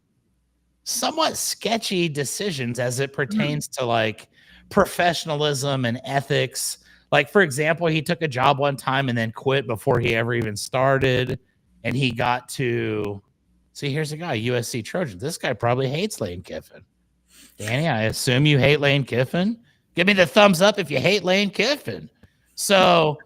somewhat sketchy decisions as it pertains to like professionalism and ethics. Like, for example, he took a job one time and then quit before he ever even started. And he got to see, here's a guy, USC Trojan. This guy probably hates Lane Kiffin. Danny, I assume you hate Lane Kiffin. Give me the thumbs up if you hate Lane Kiffin. So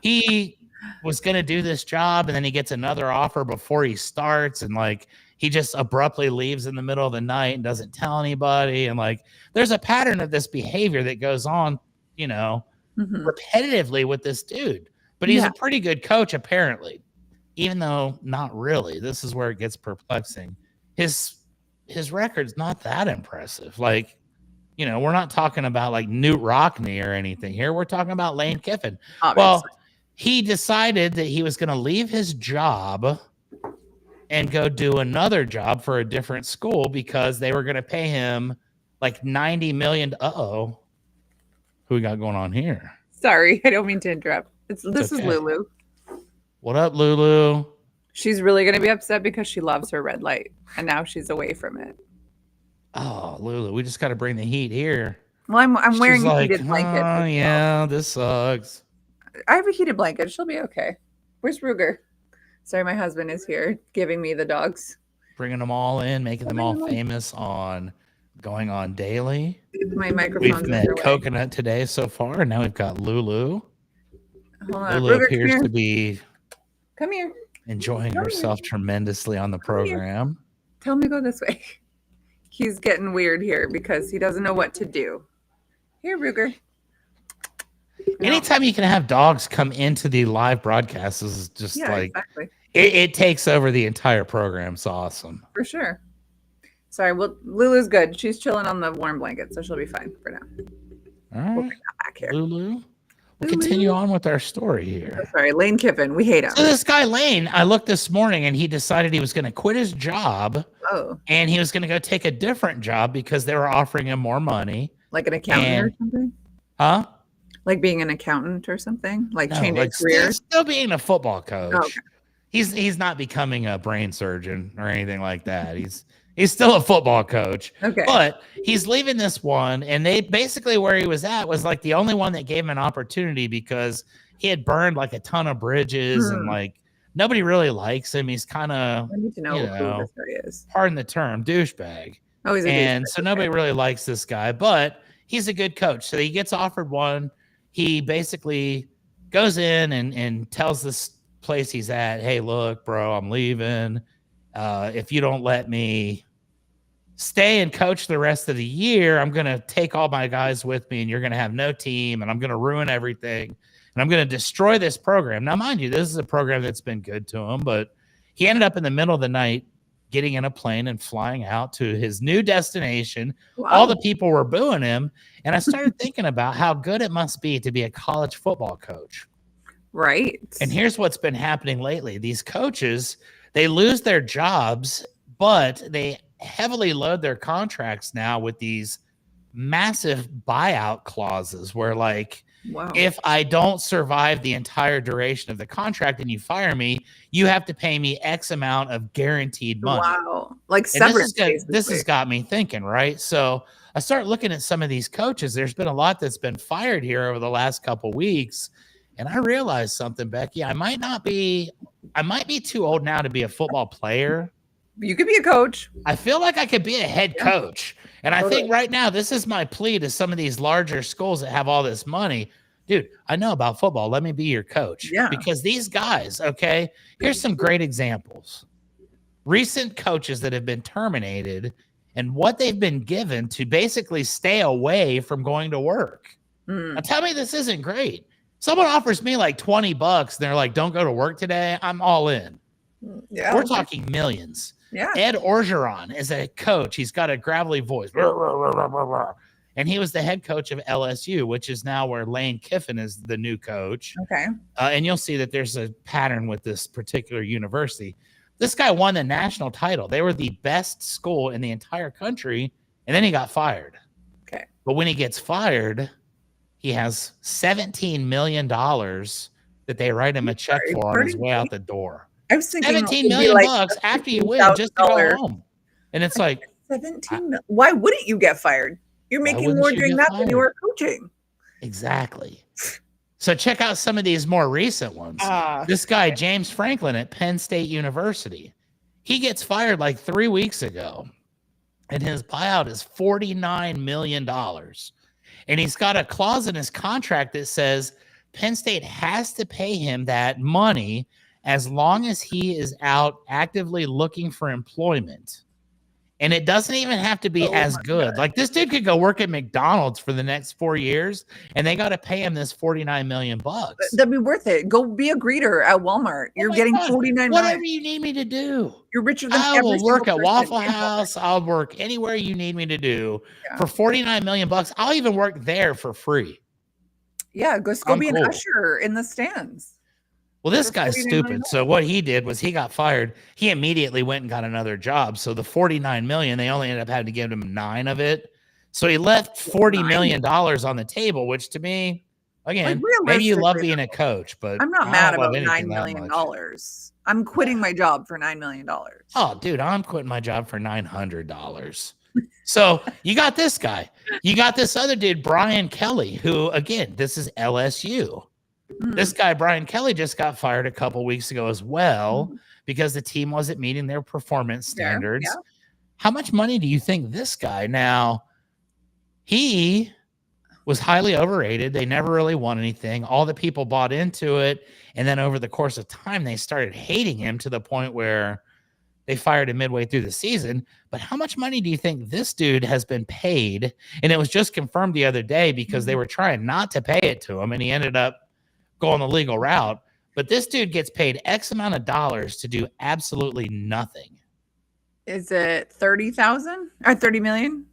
he was going to do this job, and then he gets another offer before he starts, and like he just abruptly leaves in the middle of the night and doesn't tell anybody. And like there's a pattern of this behavior that goes on, repetitively with this dude. But he's a pretty good coach, apparently, even though not really. This is where it gets perplexing. His record's not that impressive. Like, we're not talking about like Newt Rockney or anything here. We're talking about Lane Kiffin. Obviously. Well, he decided that he was going to leave his job and go do another job for a different school because they were going to pay him like $90 million. Uh-oh. Who we got going on here? Sorry, I don't mean to interrupt. This is Lulu. What up, Lulu? She's really going to be upset because she loves her red light, and now she's away from it. Oh, Lulu, we just got to bring the heat here. Well, I'm wearing a heated blanket. Oh, yeah, this sucks. I have a heated blanket. She'll be okay. Where's Ruger? Sorry, my husband is here giving me the dogs. Bringing them all in, making them all famous on Going On Daily. My microphone's We've met Coconut today so far, and now we've got Lulu. Hold on. Lulu Ruger, appears to be come here. Enjoying herself tremendously on the program. Tell him to go this way. He's getting weird here because he doesn't know what to do. Here, Ruger. Anytime you can have dogs come into the live broadcast is just exactly. It takes over the entire program. It's awesome. For sure. Sorry, well, Lulu's good. She's chilling on the warm blanket, so she'll be fine for now. All right. We'll bring that back here. Lulu. We'll continue on with our story here. Oh, sorry, Lane Kiffin. We hate him. So this guy, Lane, I looked this morning and he decided he was going to quit his job. Oh. And he was going to go take a different job because they were offering him more money. Like an accountant or something? Huh? Like being an accountant or something? Like changing career? Still being a football coach. Oh, okay. He's not becoming a brain surgeon or anything like that. He's still a football coach. Okay. But he's leaving this one, and they basically where he was at was like the only one that gave him an opportunity because he had burned like a ton of bridges and like nobody really likes him. He's kind of, I need to know who this guy is. Pardon the term, douchebag. Oh, he's a and douchebag. So nobody really likes this guy, but he's a good coach. So he gets offered one. He basically goes in and tells this place he's at, hey, look, bro, I'm leaving. If you don't let me stay and coach the rest of the year, I'm going to take all my guys with me and you're going to have no team and I'm going to ruin everything and I'm going to destroy this program. Now, mind you, this is a program that's been good to him, but he ended up in the middle of the night getting in a plane and flying out to his new destination. Wow. All the people were booing him. And I started thinking about how good it must be to be a college football coach. Right. And here's what's been happening lately. These coaches, they lose their jobs, but they heavily load their contracts now with these massive buyout clauses where, like, wow. If I don't survive the entire duration of the contract and you fire me, you have to pay me X amount of guaranteed money. Wow. Like severance. This has got me thinking, right? So I start looking at some of these coaches. There's been a lot that's been fired here over the last couple of weeks. And I realized something, Becky. I might be too old now to be a football player. You could be a coach. I feel like I could be a head coach. And I think right now, this is my plea to some of these larger schools that have all this money. Dude, I know about football. Let me be your coach. Yeah. Because these guys, okay, here's some great examples. Recent coaches that have been terminated and what they've been given to basically stay away from going to work. Now tell me this isn't great. Someone offers me like $20 and they're like, don't go to work today. I'm all in. Yeah. We're talking millions. Yeah. Ed Orgeron is a coach. He's got a gravelly voice. And he was the head coach of LSU, which is now where Lane Kiffin is the new coach. Okay. And you'll see that there's a pattern with this particular university. This guy won the national title. They were the best school in the entire country. And then he got fired. Okay. But when he gets fired, he has $17 million that they write him a check for on his way out the door. I was thinking $17 million bucks after you win just to go home. And it's like 17 million. Why wouldn't you get fired? You're making more doing that than you are coaching. Exactly. So check out some of these more recent ones. This guy, James Franklin at Penn State University, he gets fired like 3 weeks ago. And his buyout is $49 million. And he's got a clause in his contract that says Penn State has to pay him that money as long as he is out actively looking for employment. And it doesn't even have to be as good. Like this dude could go work at McDonald's for the next 4 years and they got to pay him this $49 million. That'd be worth it. Go be a greeter at Walmart. You're getting $49 million. Whatever you need me to do. You're richer than I will work at Waffle House. I'll work anywhere you need me to do for $49 million. I'll even work there for free. Yeah, go be an usher in the stands. Well, this guy's stupid. So what he did was he got fired. He immediately went and got another job. So the $49 million, they only ended up having to give him 9 of it. So he left $40 million on the table, which to me, again, maybe you love being a coach, but I'm not mad about $9 million. I'm quitting my job for $9 million. Oh, dude, I'm quitting my job for $900. So you got this guy. You got this other dude, Brian Kelly, who, again, this is LSU. This guy, Brian Kelly, just got fired a couple weeks ago as well because the team wasn't meeting their performance standards. Yeah. How much money do you think this guy now? He was highly overrated. They never really won anything. All the people bought into it. And then over the course of time, they started hating him to the point where they fired him midway through the season. But how much money do you think this dude has been paid? And it was just confirmed the other day because they were trying not to pay it to him. And he ended up going the legal route, but this dude gets paid X amount of dollars to do absolutely nothing. Is it 30,000 or 30 million?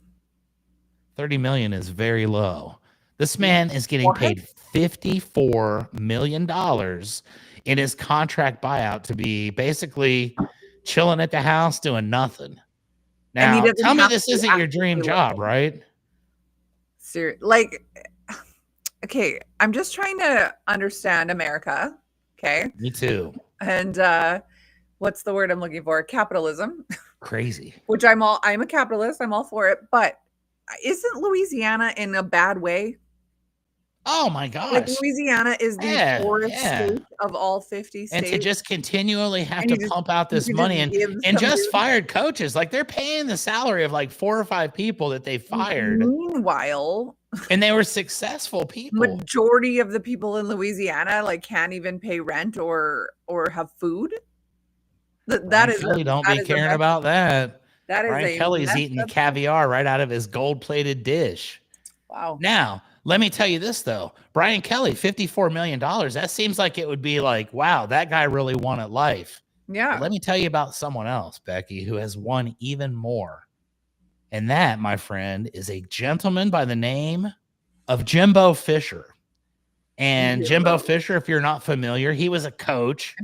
30 million is very low. This man is getting paid $54 million in his contract buyout to be basically chilling at the house doing nothing. Now, tell me this isn't your dream job, right? Like, okay, I'm just trying to understand America. Okay. Me too. And what's the word I'm looking for? Capitalism. Crazy. Which I'm a capitalist. I'm all for it. But isn't Louisiana in a bad way? Oh my gosh. Like Louisiana is the poorest state of all 50 states. And to just continually have to pump out this money and just fired coaches. Like they're paying the salary of like 4 or 5 people that they fired. Meanwhile, and they were successful people. Majority of the people in Louisiana like can't even pay rent or have food. That is Kelly don't be caring about that. That is Brian Kelly's eating caviar right out of his gold-plated dish. Wow. Now, let me tell you this though. Brian Kelly, $54 million. That seems like it would be like, wow, that guy really won at life. Yeah. But let me tell you about someone else, Becky, who has won even more. And that, my friend, is a gentleman by the name of Jimbo Fisher. And Jimbo Fisher, if you're not familiar, he was a coach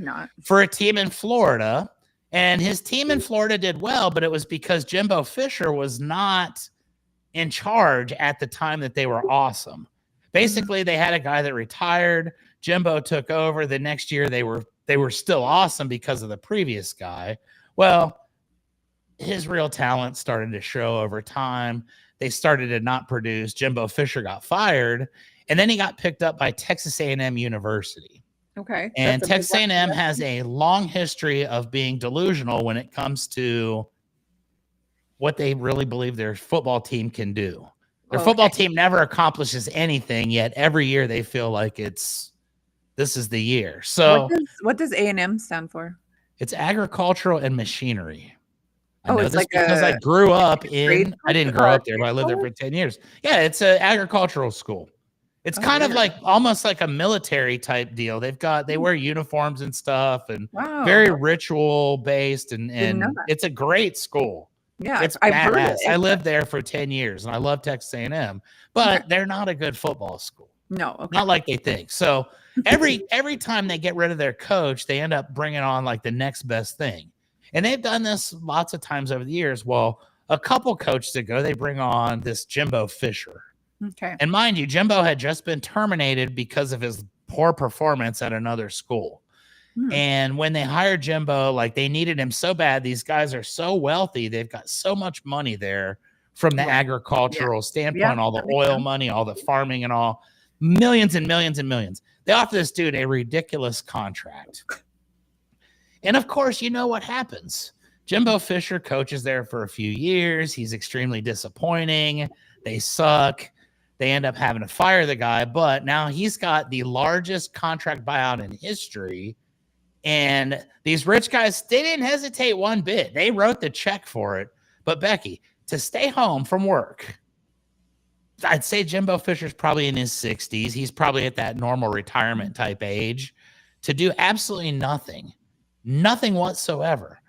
for a team in Florida. And his team in Florida did well, but it was because Jimbo Fisher was not in charge at the time that they were awesome. Basically, they had a guy that retired. Jimbo took over. The next year, they were still awesome because of the previous guy. Well, his real talent started to show over time. They started to not produce. Jimbo Fisher got fired, and then he got picked up by Texas A&M University. Okay. And Texas A&M has a long history of being delusional when it comes to what they really believe their football team can do. Their football team never accomplishes anything, yet every year they feel like this is the year. So what does A&M stand for? It's agricultural and machinery. I know it's this like because I grew up in, I didn't grow up there, but I lived there for 10 years. Yeah, it's an agricultural school. It's kind of like almost like a military type deal. They wear uniforms and stuff, and very ritual based, and it's a great school. Yeah, it's badass. I lived there for 10 years and I love Texas A&M, but they're not a good football school. No, not like they think. So every time they get rid of their coach, they end up bringing on like the next best thing. And they've done this lots of times over the years. Well, a couple coaches ago, they bring on this Jimbo Fisher. Okay. And mind you, Jimbo had just been terminated because of his poor performance at another school. And when they hired Jimbo, like they needed him so bad. These guys are so wealthy. They've got so much money there from the agricultural standpoint, all the oil money, all the farming and all, millions and millions and millions. They offer this dude a ridiculous contract. And of course, you know what happens. Jimbo Fisher coaches there for a few years. He's extremely disappointing. They suck. They end up having to fire the guy, but now he's got the largest contract buyout in history. And these rich guys, they didn't hesitate one bit. They wrote the check for it. But Becky, to stay home from work, I'd say Jimbo Fisher's probably in his 60s. He's probably at that normal retirement type age to do absolutely nothing whatsoever.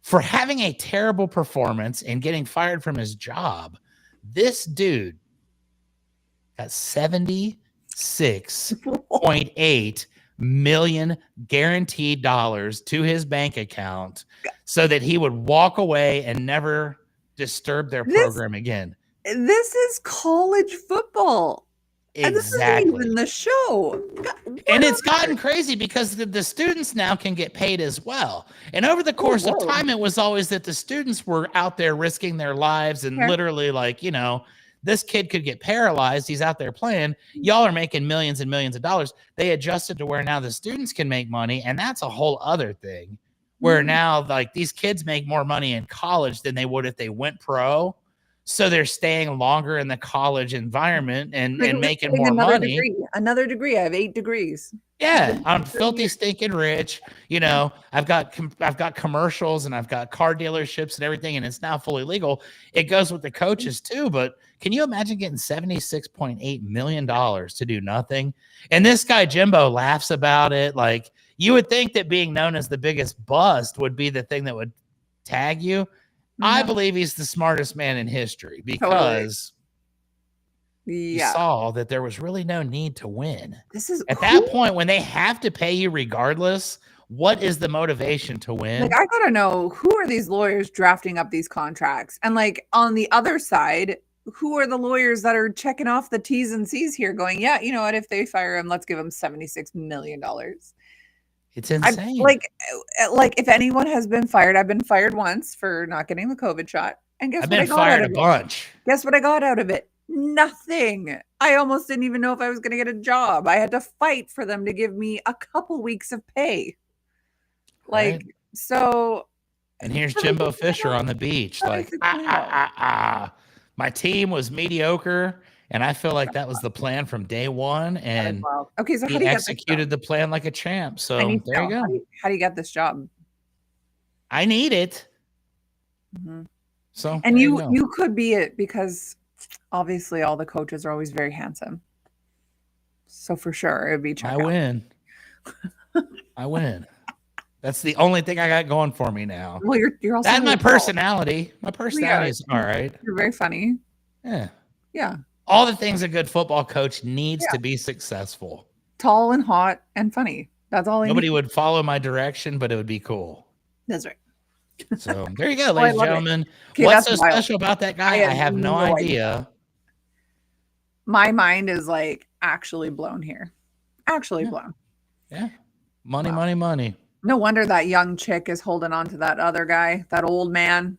For having a terrible performance and getting fired from his job, this dude got $76.8 million guaranteed dollars to his bank account so that he would walk away and never disturb their program again. This is college football. Exactly. And this isn't even the show. And it's gotten crazy because the students now can get paid as well. And over the course of time, it was always that the students were out there risking their lives and literally like, you know, this kid could get paralyzed. He's out there playing. Y'all are making millions and millions of dollars. They adjusted to where now the students can make money. And that's a whole other thing where now like these kids make more money in college than they would if they went pro. So they're staying longer in the college environment and making more money. Another degree. I have 8 degrees. Yeah, I'm filthy, stinking rich. You know, I've got commercials and I've got car dealerships and everything, and it's now fully legal. It goes with the coaches too. But can you imagine getting $76.8 million to do nothing? And this guy Jimbo laughs about it. Like you would think that being known as the biggest bust would be the thing that would tag you. I believe he's the smartest man in history because he saw that there was really no need to win. This is at that point when they have to pay you regardless. What is the motivation to win? Like, I gotta know, who are these lawyers drafting up these contracts? And like on the other side, who are the lawyers that are checking off the T's and C's here going, yeah, you know what, if they fire him, let's give him $76 million. It's insane. Like if anyone has been fired, I've been fired once for not getting the COVID shot. And guess what I got out of it? Bunch. Guess what I got out of it? Nothing. I almost didn't even know if I was going to get a job. I had to fight for them to give me a couple weeks of pay. Like, so. And here's Jimbo Fisher on the beach. Like, my team was mediocre. And I feel like that was the plan from day one. And okay, so he executed the plan like a champ. So there you go. How do you get this job? I need it. So and you could be it because obviously all the coaches are always very handsome. So for sure it would be Chuck. I win. I win. That's the only thing I got going for me now. Well, you're also that my personality. My personality is all right. You're very funny. Yeah. Yeah. All the things a good football coach needs to be successful. Tall and hot and funny. That's all. Nobody would follow my direction, but it would be cool. That's right. So there you go, ladies and gentlemen. Okay, what's so special about that guy? I have no idea. My mind is like actually blown here. Actually blown. Yeah. Money. No wonder that young chick is holding on to that other guy, that old man.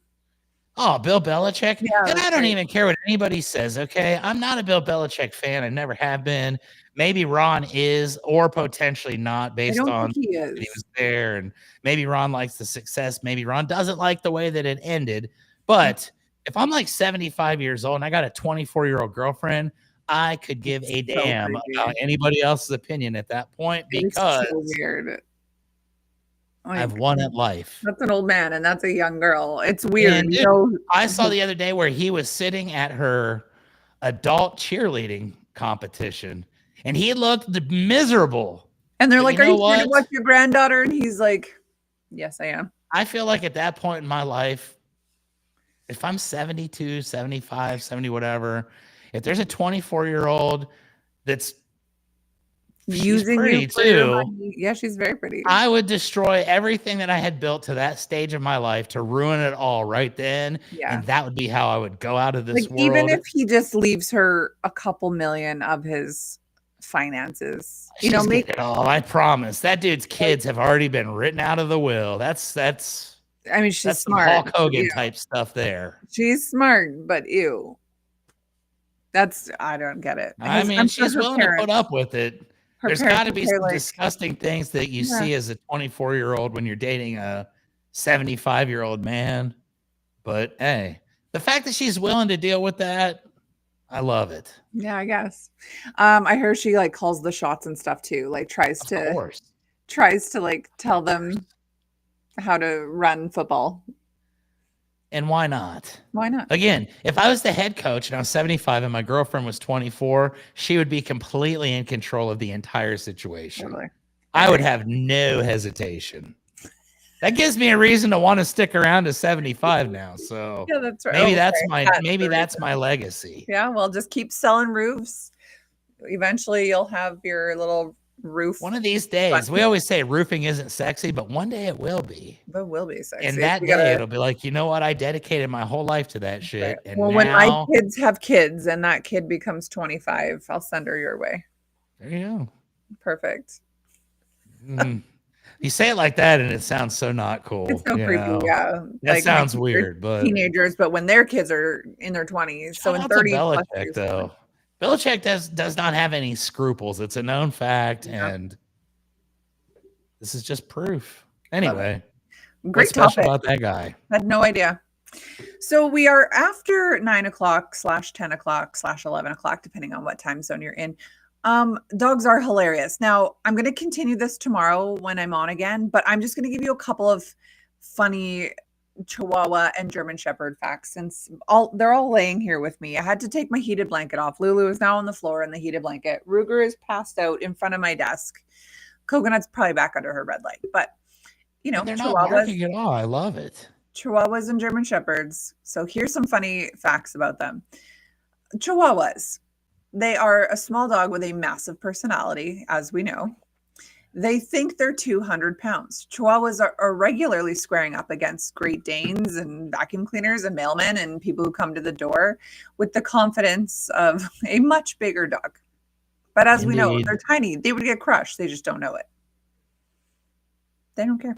Oh, Bill Belichick? Yeah, and I don't even care what anybody says, okay? I'm not a Bill Belichick fan. I never have been. Maybe Ron is, or potentially not, based on he was there. And maybe Ron likes the success. Maybe Ron doesn't like the way that it ended. But if I'm like 75 years old and I got a 24-year-old girlfriend, I could give a damn about anybody else's opinion at that point, because so weird. I've won at life. That's an old man and that's a young girl. It's weird. Dude, I saw the other day where he was sitting at her adult cheerleading competition and he looked miserable. And they're like, "Are you here to watch your granddaughter?" And he's like, "Yes, I am." I feel like at that point in my life, if I'm 72, 75, 70, whatever, if there's a 24-year-old that's using pretty too. Yeah, she's very pretty. I would destroy everything that I had built to that stage of my life to ruin it all right then. Yeah. And that would be how I would go out of this world. Even if he just leaves her a couple million of his finances, make it all. I promise. That dude's kids have already been written out of the will. That's I mean, she's smart. Hulk Hogan type stuff there. She's smart, but ew. I don't get it. I mean, she's willing to put up with it. There's got to be some disgusting things that you see as a 24-year-old when you're dating a 75-year-old man. But hey, the fact that she's willing to deal with that, I love it. Yeah, I guess. I heard she like calls the shots and stuff too. Like tries to like tell them how to run football. And why not? Why not? Again, if I was the head coach and I was 75 and my girlfriend was 24, she would be completely in control of the entire situation. Totally. I would have no hesitation. That gives me a reason to want to stick around to 75 now. So yeah, that's right. Maybe that's my legacy. Yeah, well, just keep selling roofs. Eventually you'll have your little roof. One of these days. We always say roofing isn't sexy, but one day it will be. But will be sexy. And that day it'll be like, you know what? I dedicated my whole life to that shit. Right. And when my kids have kids and that kid becomes 25, I'll send her your way. There you go. Perfect. You say it like that and it sounds so not cool. It's so creepy, yeah. That sounds weird, but teenagers, but when their kids are in their 20s, so in 30s. Belichick, though. Belichick does not have any scruples. It's a known fact, and this is just proof. Anyway, great topic about that guy. Had no idea. So we are after 9 o'clock / 10 o'clock / 11 o'clock, depending on what time zone you're in. Dogs are hilarious. Now I'm going to continue this tomorrow when I'm on again, but I'm just going to give you a couple of funny Chihuahua and German Shepherd facts, since they're all laying here with me. I had to take my heated blanket off. Lulu is now on the floor in the heated blanket. Ruger is passed out in front of my desk. Coconut's probably back under her red light, but they're not barking at all. I love it. Chihuahuas and German Shepherds. So here's some funny facts about them. Chihuahuas. They are a small dog with a massive personality, as we know. They think they're 200 pounds. Chihuahuas are regularly squaring up against Great Danes and vacuum cleaners and mailmen and people who come to the door with the confidence of a much bigger dog. But as we know, they're tiny. They would get crushed. They just don't know it. They don't care.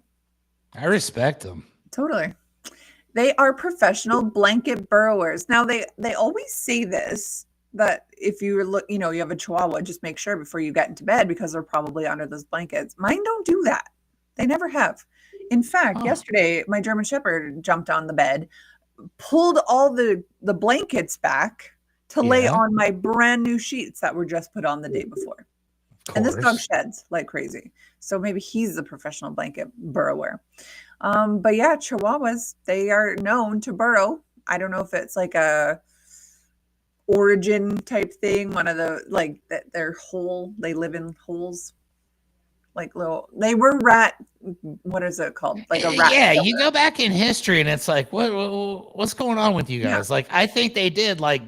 I respect them. Totally. They are professional blanket burrowers. Now, they always say this, that if you have a Chihuahua, just make sure before you get into bed because they're probably under those blankets. Mine don't do that. They never have. In fact, yesterday, my German Shepherd jumped on the bed, pulled all the blankets back to lay on my brand new sheets that were just put on the day before. And this dog sheds like crazy. So maybe he's the professional blanket burrower. But yeah, Chihuahuas, they are known to burrow. I don't know if it's like a origin type thing, one of the like that they're hole, they live in holes. like little. They were rat. What is it called? Like a rat. Yeah, you go back in history, and it's like, what's going on with you guys? Like, I think they did like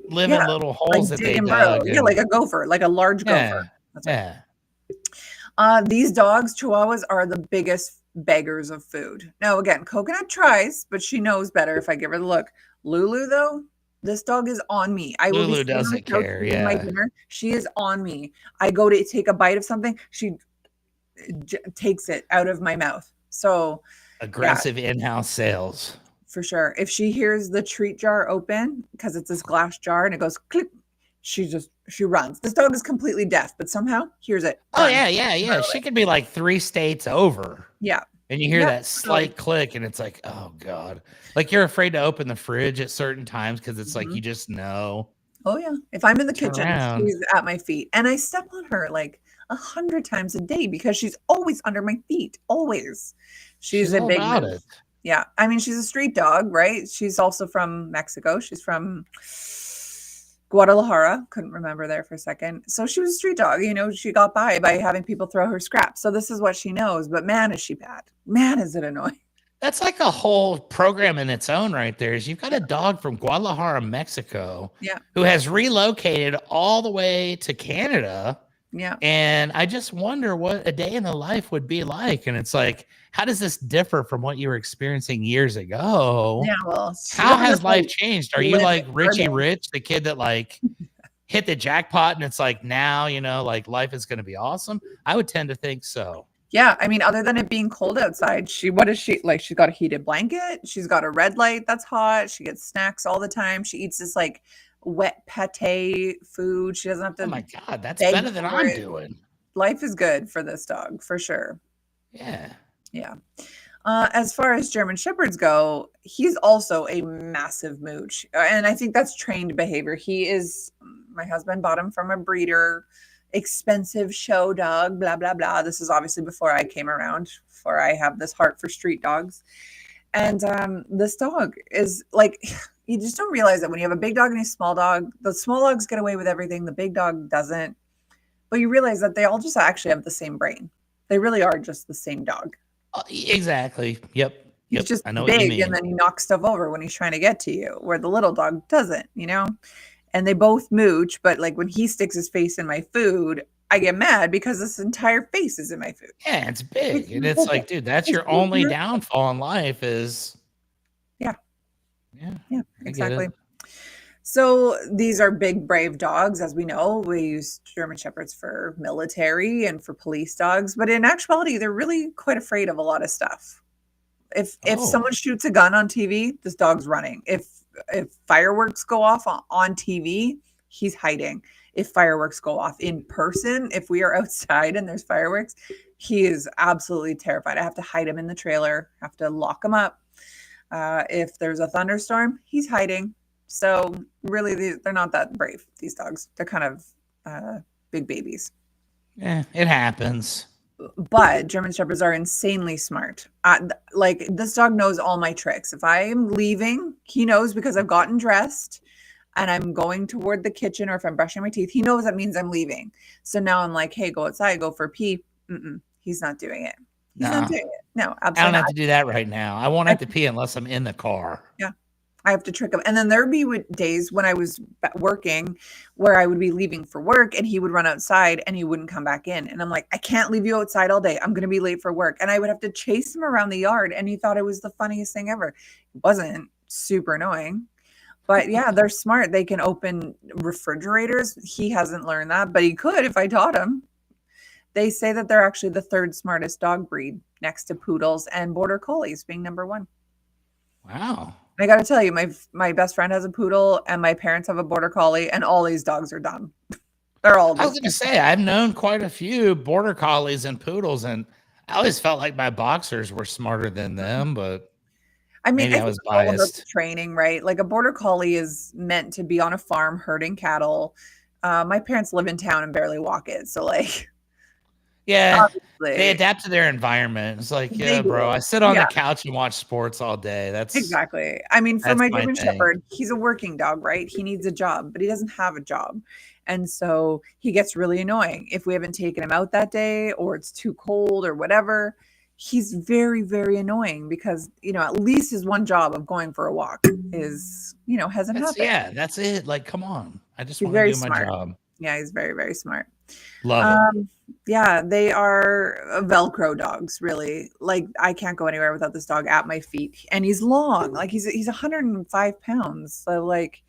live in little holes like that they dig and dug. burrow. Yeah, like a gopher, like a large gopher. That's right. These dogs, Chihuahuas, are the biggest beggars of food. Now, again, Coconut tries, but she knows better if I give her the look. Lulu, though, this dog is on me. I will Lulu be sitting on the doesn't couch care. eating my dinner. She is on me. I go to take a bite of something, she takes it out of my mouth. So aggressive in-house sales. For sure. If she hears the treat jar open, because it's this glass jar and it goes click, she runs. This dog is completely deaf, but somehow hears it. Oh, yeah. She could be like 3 states over. Yeah. And you hear that slight click, and it's like, oh, God. Like, you're afraid to open the fridge at certain times because it's like, you just know. Oh, yeah. If I'm in the kitchen, she's at my feet. And I step on her like 100 times a day because she's always under my feet. Always. She's a big move. Yeah. I mean, she's a street dog, right? She's also from Mexico. She's from Guadalajara. Couldn't remember there for a second. So she was a street dog. You know, she got by having people throw her scraps. So this is what she knows. But man, is she bad. Man, is it annoying. That's like a whole program in its own right there. Is you've got a dog from Guadalajara, Mexico, who has relocated all the way to Canada. Yeah. And I just wonder what a day in the life would be like. And it's like, how does this differ from what you were experiencing years ago? Yeah, well, how has life changed? Are you like Richie Rich, the kid that like hit the jackpot and it's like now, you know, like life is going to be awesome? I would tend to think so. Yeah, I mean, other than it being cold outside, what is she like? She's got a heated blanket. She's got a red light that's hot. She gets snacks all the time. She eats this like wet pate food. She doesn't have to. Oh my God, that's better than I'm doing. Life is good for this dog, for sure. Yeah. Yeah. As far as German Shepherds go, he's also a massive mooch. And I think that's trained behavior. My husband bought him from a breeder, expensive show dog, blah, blah, blah. This is obviously before I came around, before I have this heart for street dogs. And this dog is like, you just don't realize that when you have a big dog and a small dog, the small dogs get away with everything. The big dog doesn't. But you realize that they all just actually have the same brain. They really are just the same dog. Exactly. Yep. He's just big and then he knocks stuff over when he's trying to get to you, where the little dog doesn't, you know? And they both mooch, but like when he sticks his face in my food, I get mad because this entire face is in my food. Yeah, it's big. And it's like, dude, that's your only downfall in life is. Yeah. Yeah, exactly. So these are big, brave dogs. As we know, we use German Shepherds for military and for police dogs. But in actuality, they're really quite afraid of a lot of stuff. If someone shoots a gun on TV, this dog's running. If fireworks go off on TV, he's hiding. If fireworks go off in person, if we are outside and there's fireworks, he is absolutely terrified. I have to hide him in the trailer, have to lock him up. If there's a thunderstorm, he's hiding. So really, they're not that brave, these dogs. They're kind of big babies. Yeah, it happens. But German Shepherds are insanely smart. Like this dog knows all my tricks. If I am leaving, he knows because I've gotten dressed and I'm going toward the kitchen, or if I'm brushing my teeth, he knows that means I'm leaving. So now I'm like, hey, go outside, go for a pee. He's not doing it. He's not doing it. No, absolutely I don't have to do that right now. I won't have to pee unless I'm in the car. Yeah. I have to trick him. And then there'd be days when I was working where I would be leaving for work and he would run outside and he wouldn't come back in. And I'm like, I can't leave you outside all day. I'm going to be late for work. And I would have to chase him around the yard. And he thought it was the funniest thing ever. It wasn't. Super annoying. But yeah, they're smart. They can open refrigerators. He hasn't learned that, but he could if I taught him. They say that they're actually the third smartest dog breed next to poodles and border collies being number one. Wow. I got to tell you, my best friend has a poodle and my parents have a border collie and all these dogs are dumb. They're all dumb. I was going to say, I've known quite a few border collies and poodles, and I always felt like my boxers were smarter than them, but I mean, I was biased. Training, right? Like a border collie is meant to be on a farm herding cattle. My parents live in town and barely walk it. So like, yeah, they adapt to their environment. It's like, yeah, bro, I sit on the couch and watch sports all day. That's exactly. I mean, for my German Shepherd, he's a working dog, right? He needs a job, but he doesn't have a job. And so he gets really annoying if we haven't taken him out that day or it's too cold or whatever. He's very, very annoying because, at least his one job of going for a walk is, hasn't happened. That's it. Like, come on. I just He's want to very do my smart. job. Yeah, he's very, very smart. Love it. Yeah, they are Velcro dogs, really. Like, I can't go anywhere without this dog at my feet. And he's long. Like, he's 105 pounds. So, like,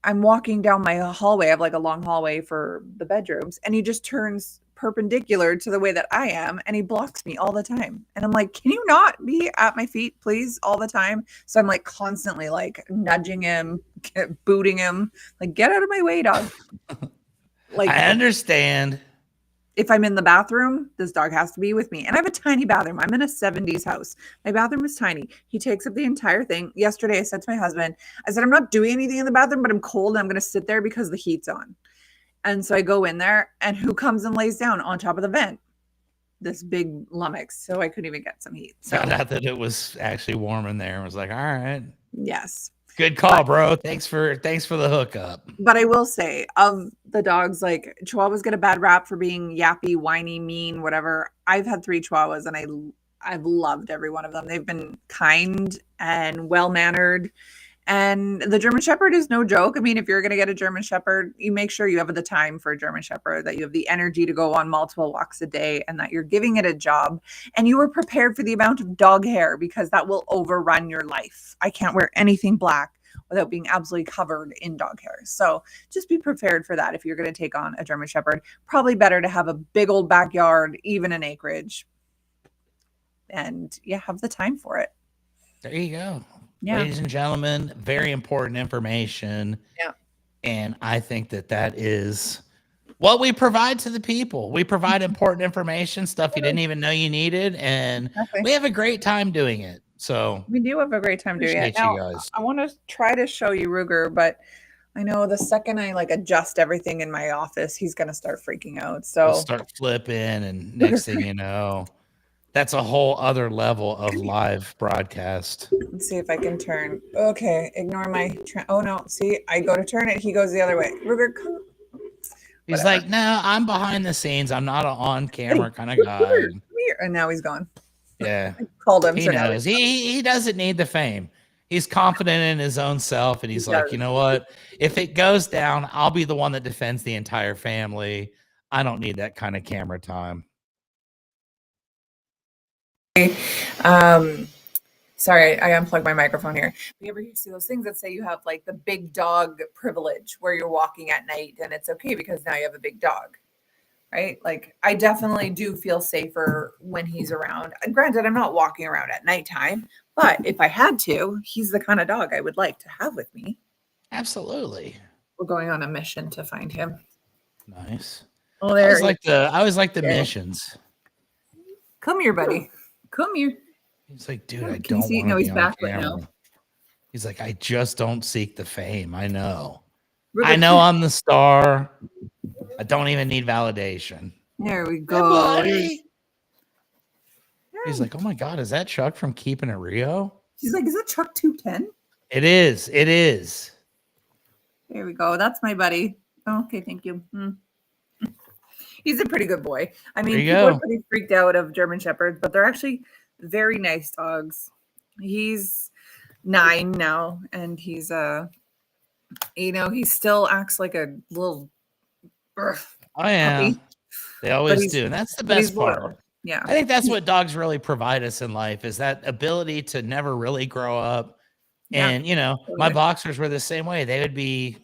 I'm walking down my hallway. I have like a long hallway for the bedrooms, and he just turns perpendicular to the way that I am, and he blocks me all the time. And I'm like, can you not be at my feet, please, all the time? So I'm like constantly like nudging him, booting him, like, get out of my way, dog. Like, I understand. If I'm in the bathroom, this dog has to be with me. And I have a tiny bathroom. I'm in a 70s house. My bathroom is tiny. He takes up the entire thing. Yesterday, I said to my husband, I said, I'm not doing anything in the bathroom, but I'm cold and I'm going to sit there because the heat's on. And so I go in there, and who comes and lays down on top of the vent? This big lummox. So I couldn't even get some heat. So found out that it was actually warm in there and was like, all right. Yes. Good call, bro. Thanks for the hookup. But I will say, of the dogs, like, Chihuahuas get a bad rap for being yappy, whiny, mean, whatever. I've had 3 Chihuahuas, and I've loved every one of them. They've been kind and well-mannered. And the German Shepherd is no joke. I mean, if you're going to get a German Shepherd, you make sure you have the time for a German Shepherd, that you have the energy to go on multiple walks a day, and that you're giving it a job, and you are prepared for the amount of dog hair, because that will overrun your life. I can't wear anything black without being absolutely covered in dog hair. So just be prepared for that if you're going to take on a German Shepherd. Probably better to have a big old backyard, even an acreage, and have the time for it. There you go. Yeah. Ladies and gentlemen, very important information. Yeah. And I think that is what we provide to the people. We provide important information, stuff you didn't even know you needed. And we have a great time doing it. So we do have a great time doing it. Now, you guys. I want to try to show you Ruger, but I know the second I adjust everything in my office, he's going to start freaking out. So he'll start flipping, and next thing you know, that's a whole other level of live broadcast. Let's see if I can turn. Okay, ignore my. Oh no! See, I go to turn it, he goes the other way. Ruger, come. He's like, no, I'm behind the scenes. I'm not an on-camera kind of guy. And now he's gone. Yeah, I called him. He knows. He doesn't need the fame. He's confident in his own self, and he's like, you know what? If it goes down, I'll be the one that defends the entire family. I don't need that kind of camera time. Sorry, I unplugged my microphone here. You ever see those things that say you have the big dog privilege, where you're walking at night and it's okay because now you have a big dog, right? I definitely do feel safer when he's around. Granted, I'm not walking around at nighttime, but if I had to, he's the kind of dog I would like to have with me. Absolutely. We're going on a mission to find him. Nice. Oh, there. I always like the missions. Come here, buddy. Come here. He's like, dude, I don't want to be he's back right now. He's like, I just don't seek the fame. I know. I know I'm the star. I don't even need validation. There we go. Hey, he's like, oh my God, is that Chuck from Keeping It Rio? She's like, is that Chuck 210? It is. It is. There we go. That's my buddy. Oh, okay, thank you. He's a pretty good boy. I mean, people are pretty freaked out of German Shepherds, but they're actually very nice dogs. He's 9 now, and he's he still acts like a little puppy. They always do, and that's the best part. Yeah, I think that's what dogs really provide us in life, is that ability to never really grow up. And my boxers were the same way. They would be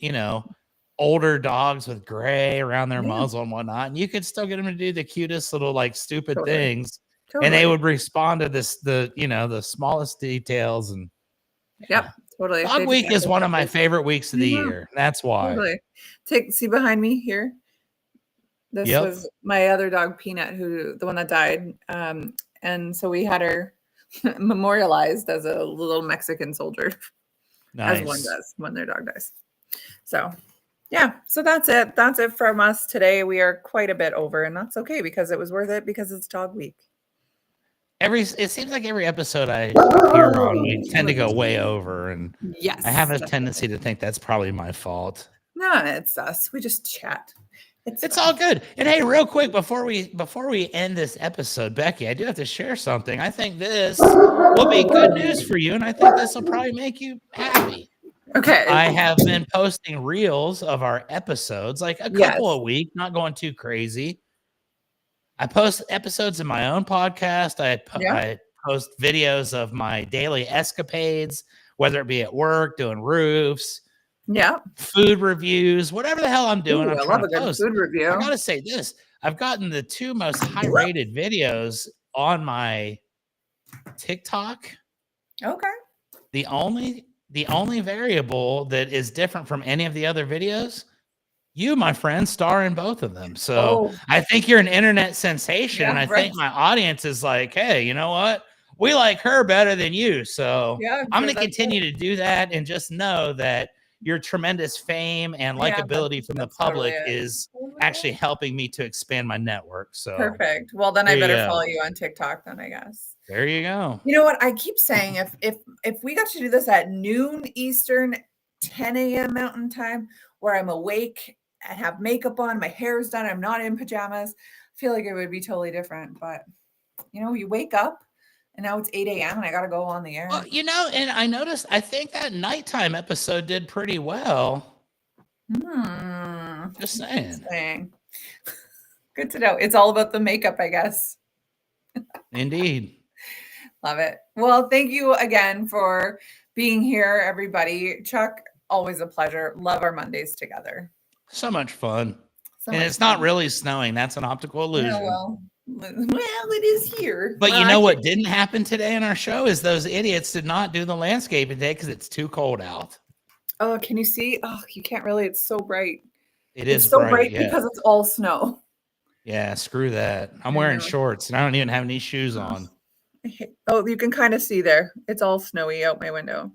older dogs with gray around their muzzle and whatnot, and you could still get them to do the cutest little stupid things. And they would respond to the smallest details. And totally. Dog Week is one of my favorite weeks of the year. That's why. Totally. See behind me here. This was my other dog, Peanut, the one that died. And so we had her memorialized as a little Mexican soldier, as one does when their dog dies. So so that's it. That's it from us today. We are quite a bit over, and that's okay, because it was worth it, because it's Dog Week. It seems like every episode I appear on, we tend to go way over, and I have a tendency to think that's probably my fault. No, it's us. We just chat. It's all good. And hey, real quick before we end this episode, Becky, I do have to share something. I think this will be good news for you, and I think this will probably make you happy. Okay. I have been posting reels of our episodes, like a couple a week, not going too crazy. I post episodes of my own podcast. I post videos of my daily escapades, whether it be at work, doing roofs, food reviews, whatever the hell I'm doing. I love a good food review. I gotta say this: I've gotten the 2 most high-rated videos on my TikTok. Okay. The only variable that is different from any of the other videos, you, my friend, star in both of them. So I think you're an internet sensation. And I think my audience is like, hey, you know what? We like her better than you. So I'm going to continue to do that, and just know that your tremendous fame and likability from the public is actually helping me to expand my network. So perfect. Well, then I better follow you on TikTok then, I guess. There you go. You know what? I keep saying if we got to do this at noon Eastern, 10 a.m. Mountain Time, where I'm awake and have makeup on, my hair's done, I'm not in pajamas, I feel like it would be totally different. But you wake up and now it's 8 a.m. and I got to go on the air. Well, and I noticed, I think that nighttime episode did pretty well. Just saying. Good to know. It's all about the makeup, I guess. Indeed. Love it. Well, thank you again for being here, everybody. Chuck, always a pleasure. Love our Mondays together. So much fun. And it's not really snowing. That's an optical illusion. Yeah, well, it is here. But you know what didn't happen today in our show is those idiots did not do the landscaping today because it's too cold out. Oh, can you see? Oh, you can't really. It's so bright. It's so bright because it's all snow. Yeah, screw that. I'm wearing shorts and I don't even have any shoes on. Oh, you can kind of see there. It's all snowy out my window.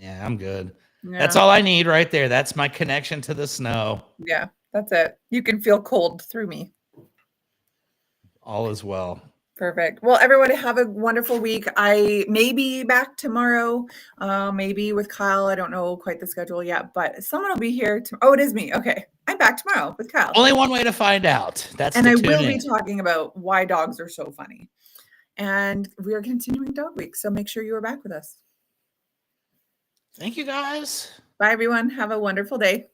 Yeah, I'm good. Yeah. That's all I need right there. That's my connection to the snow. Yeah, that's it. You can feel cold through me. All is well. Perfect. Well, everybody have a wonderful week. I may be back tomorrow, maybe with Kyle. I don't know quite the schedule yet, but someone will be here. Oh, it is me. Okay. I'm back tomorrow with Kyle. Only one way to find out. And I will be talking about why dogs are so funny. And we are continuing Dog Week, so make sure you are back with us. Thank you, guys. Bye, everyone. Have a wonderful day.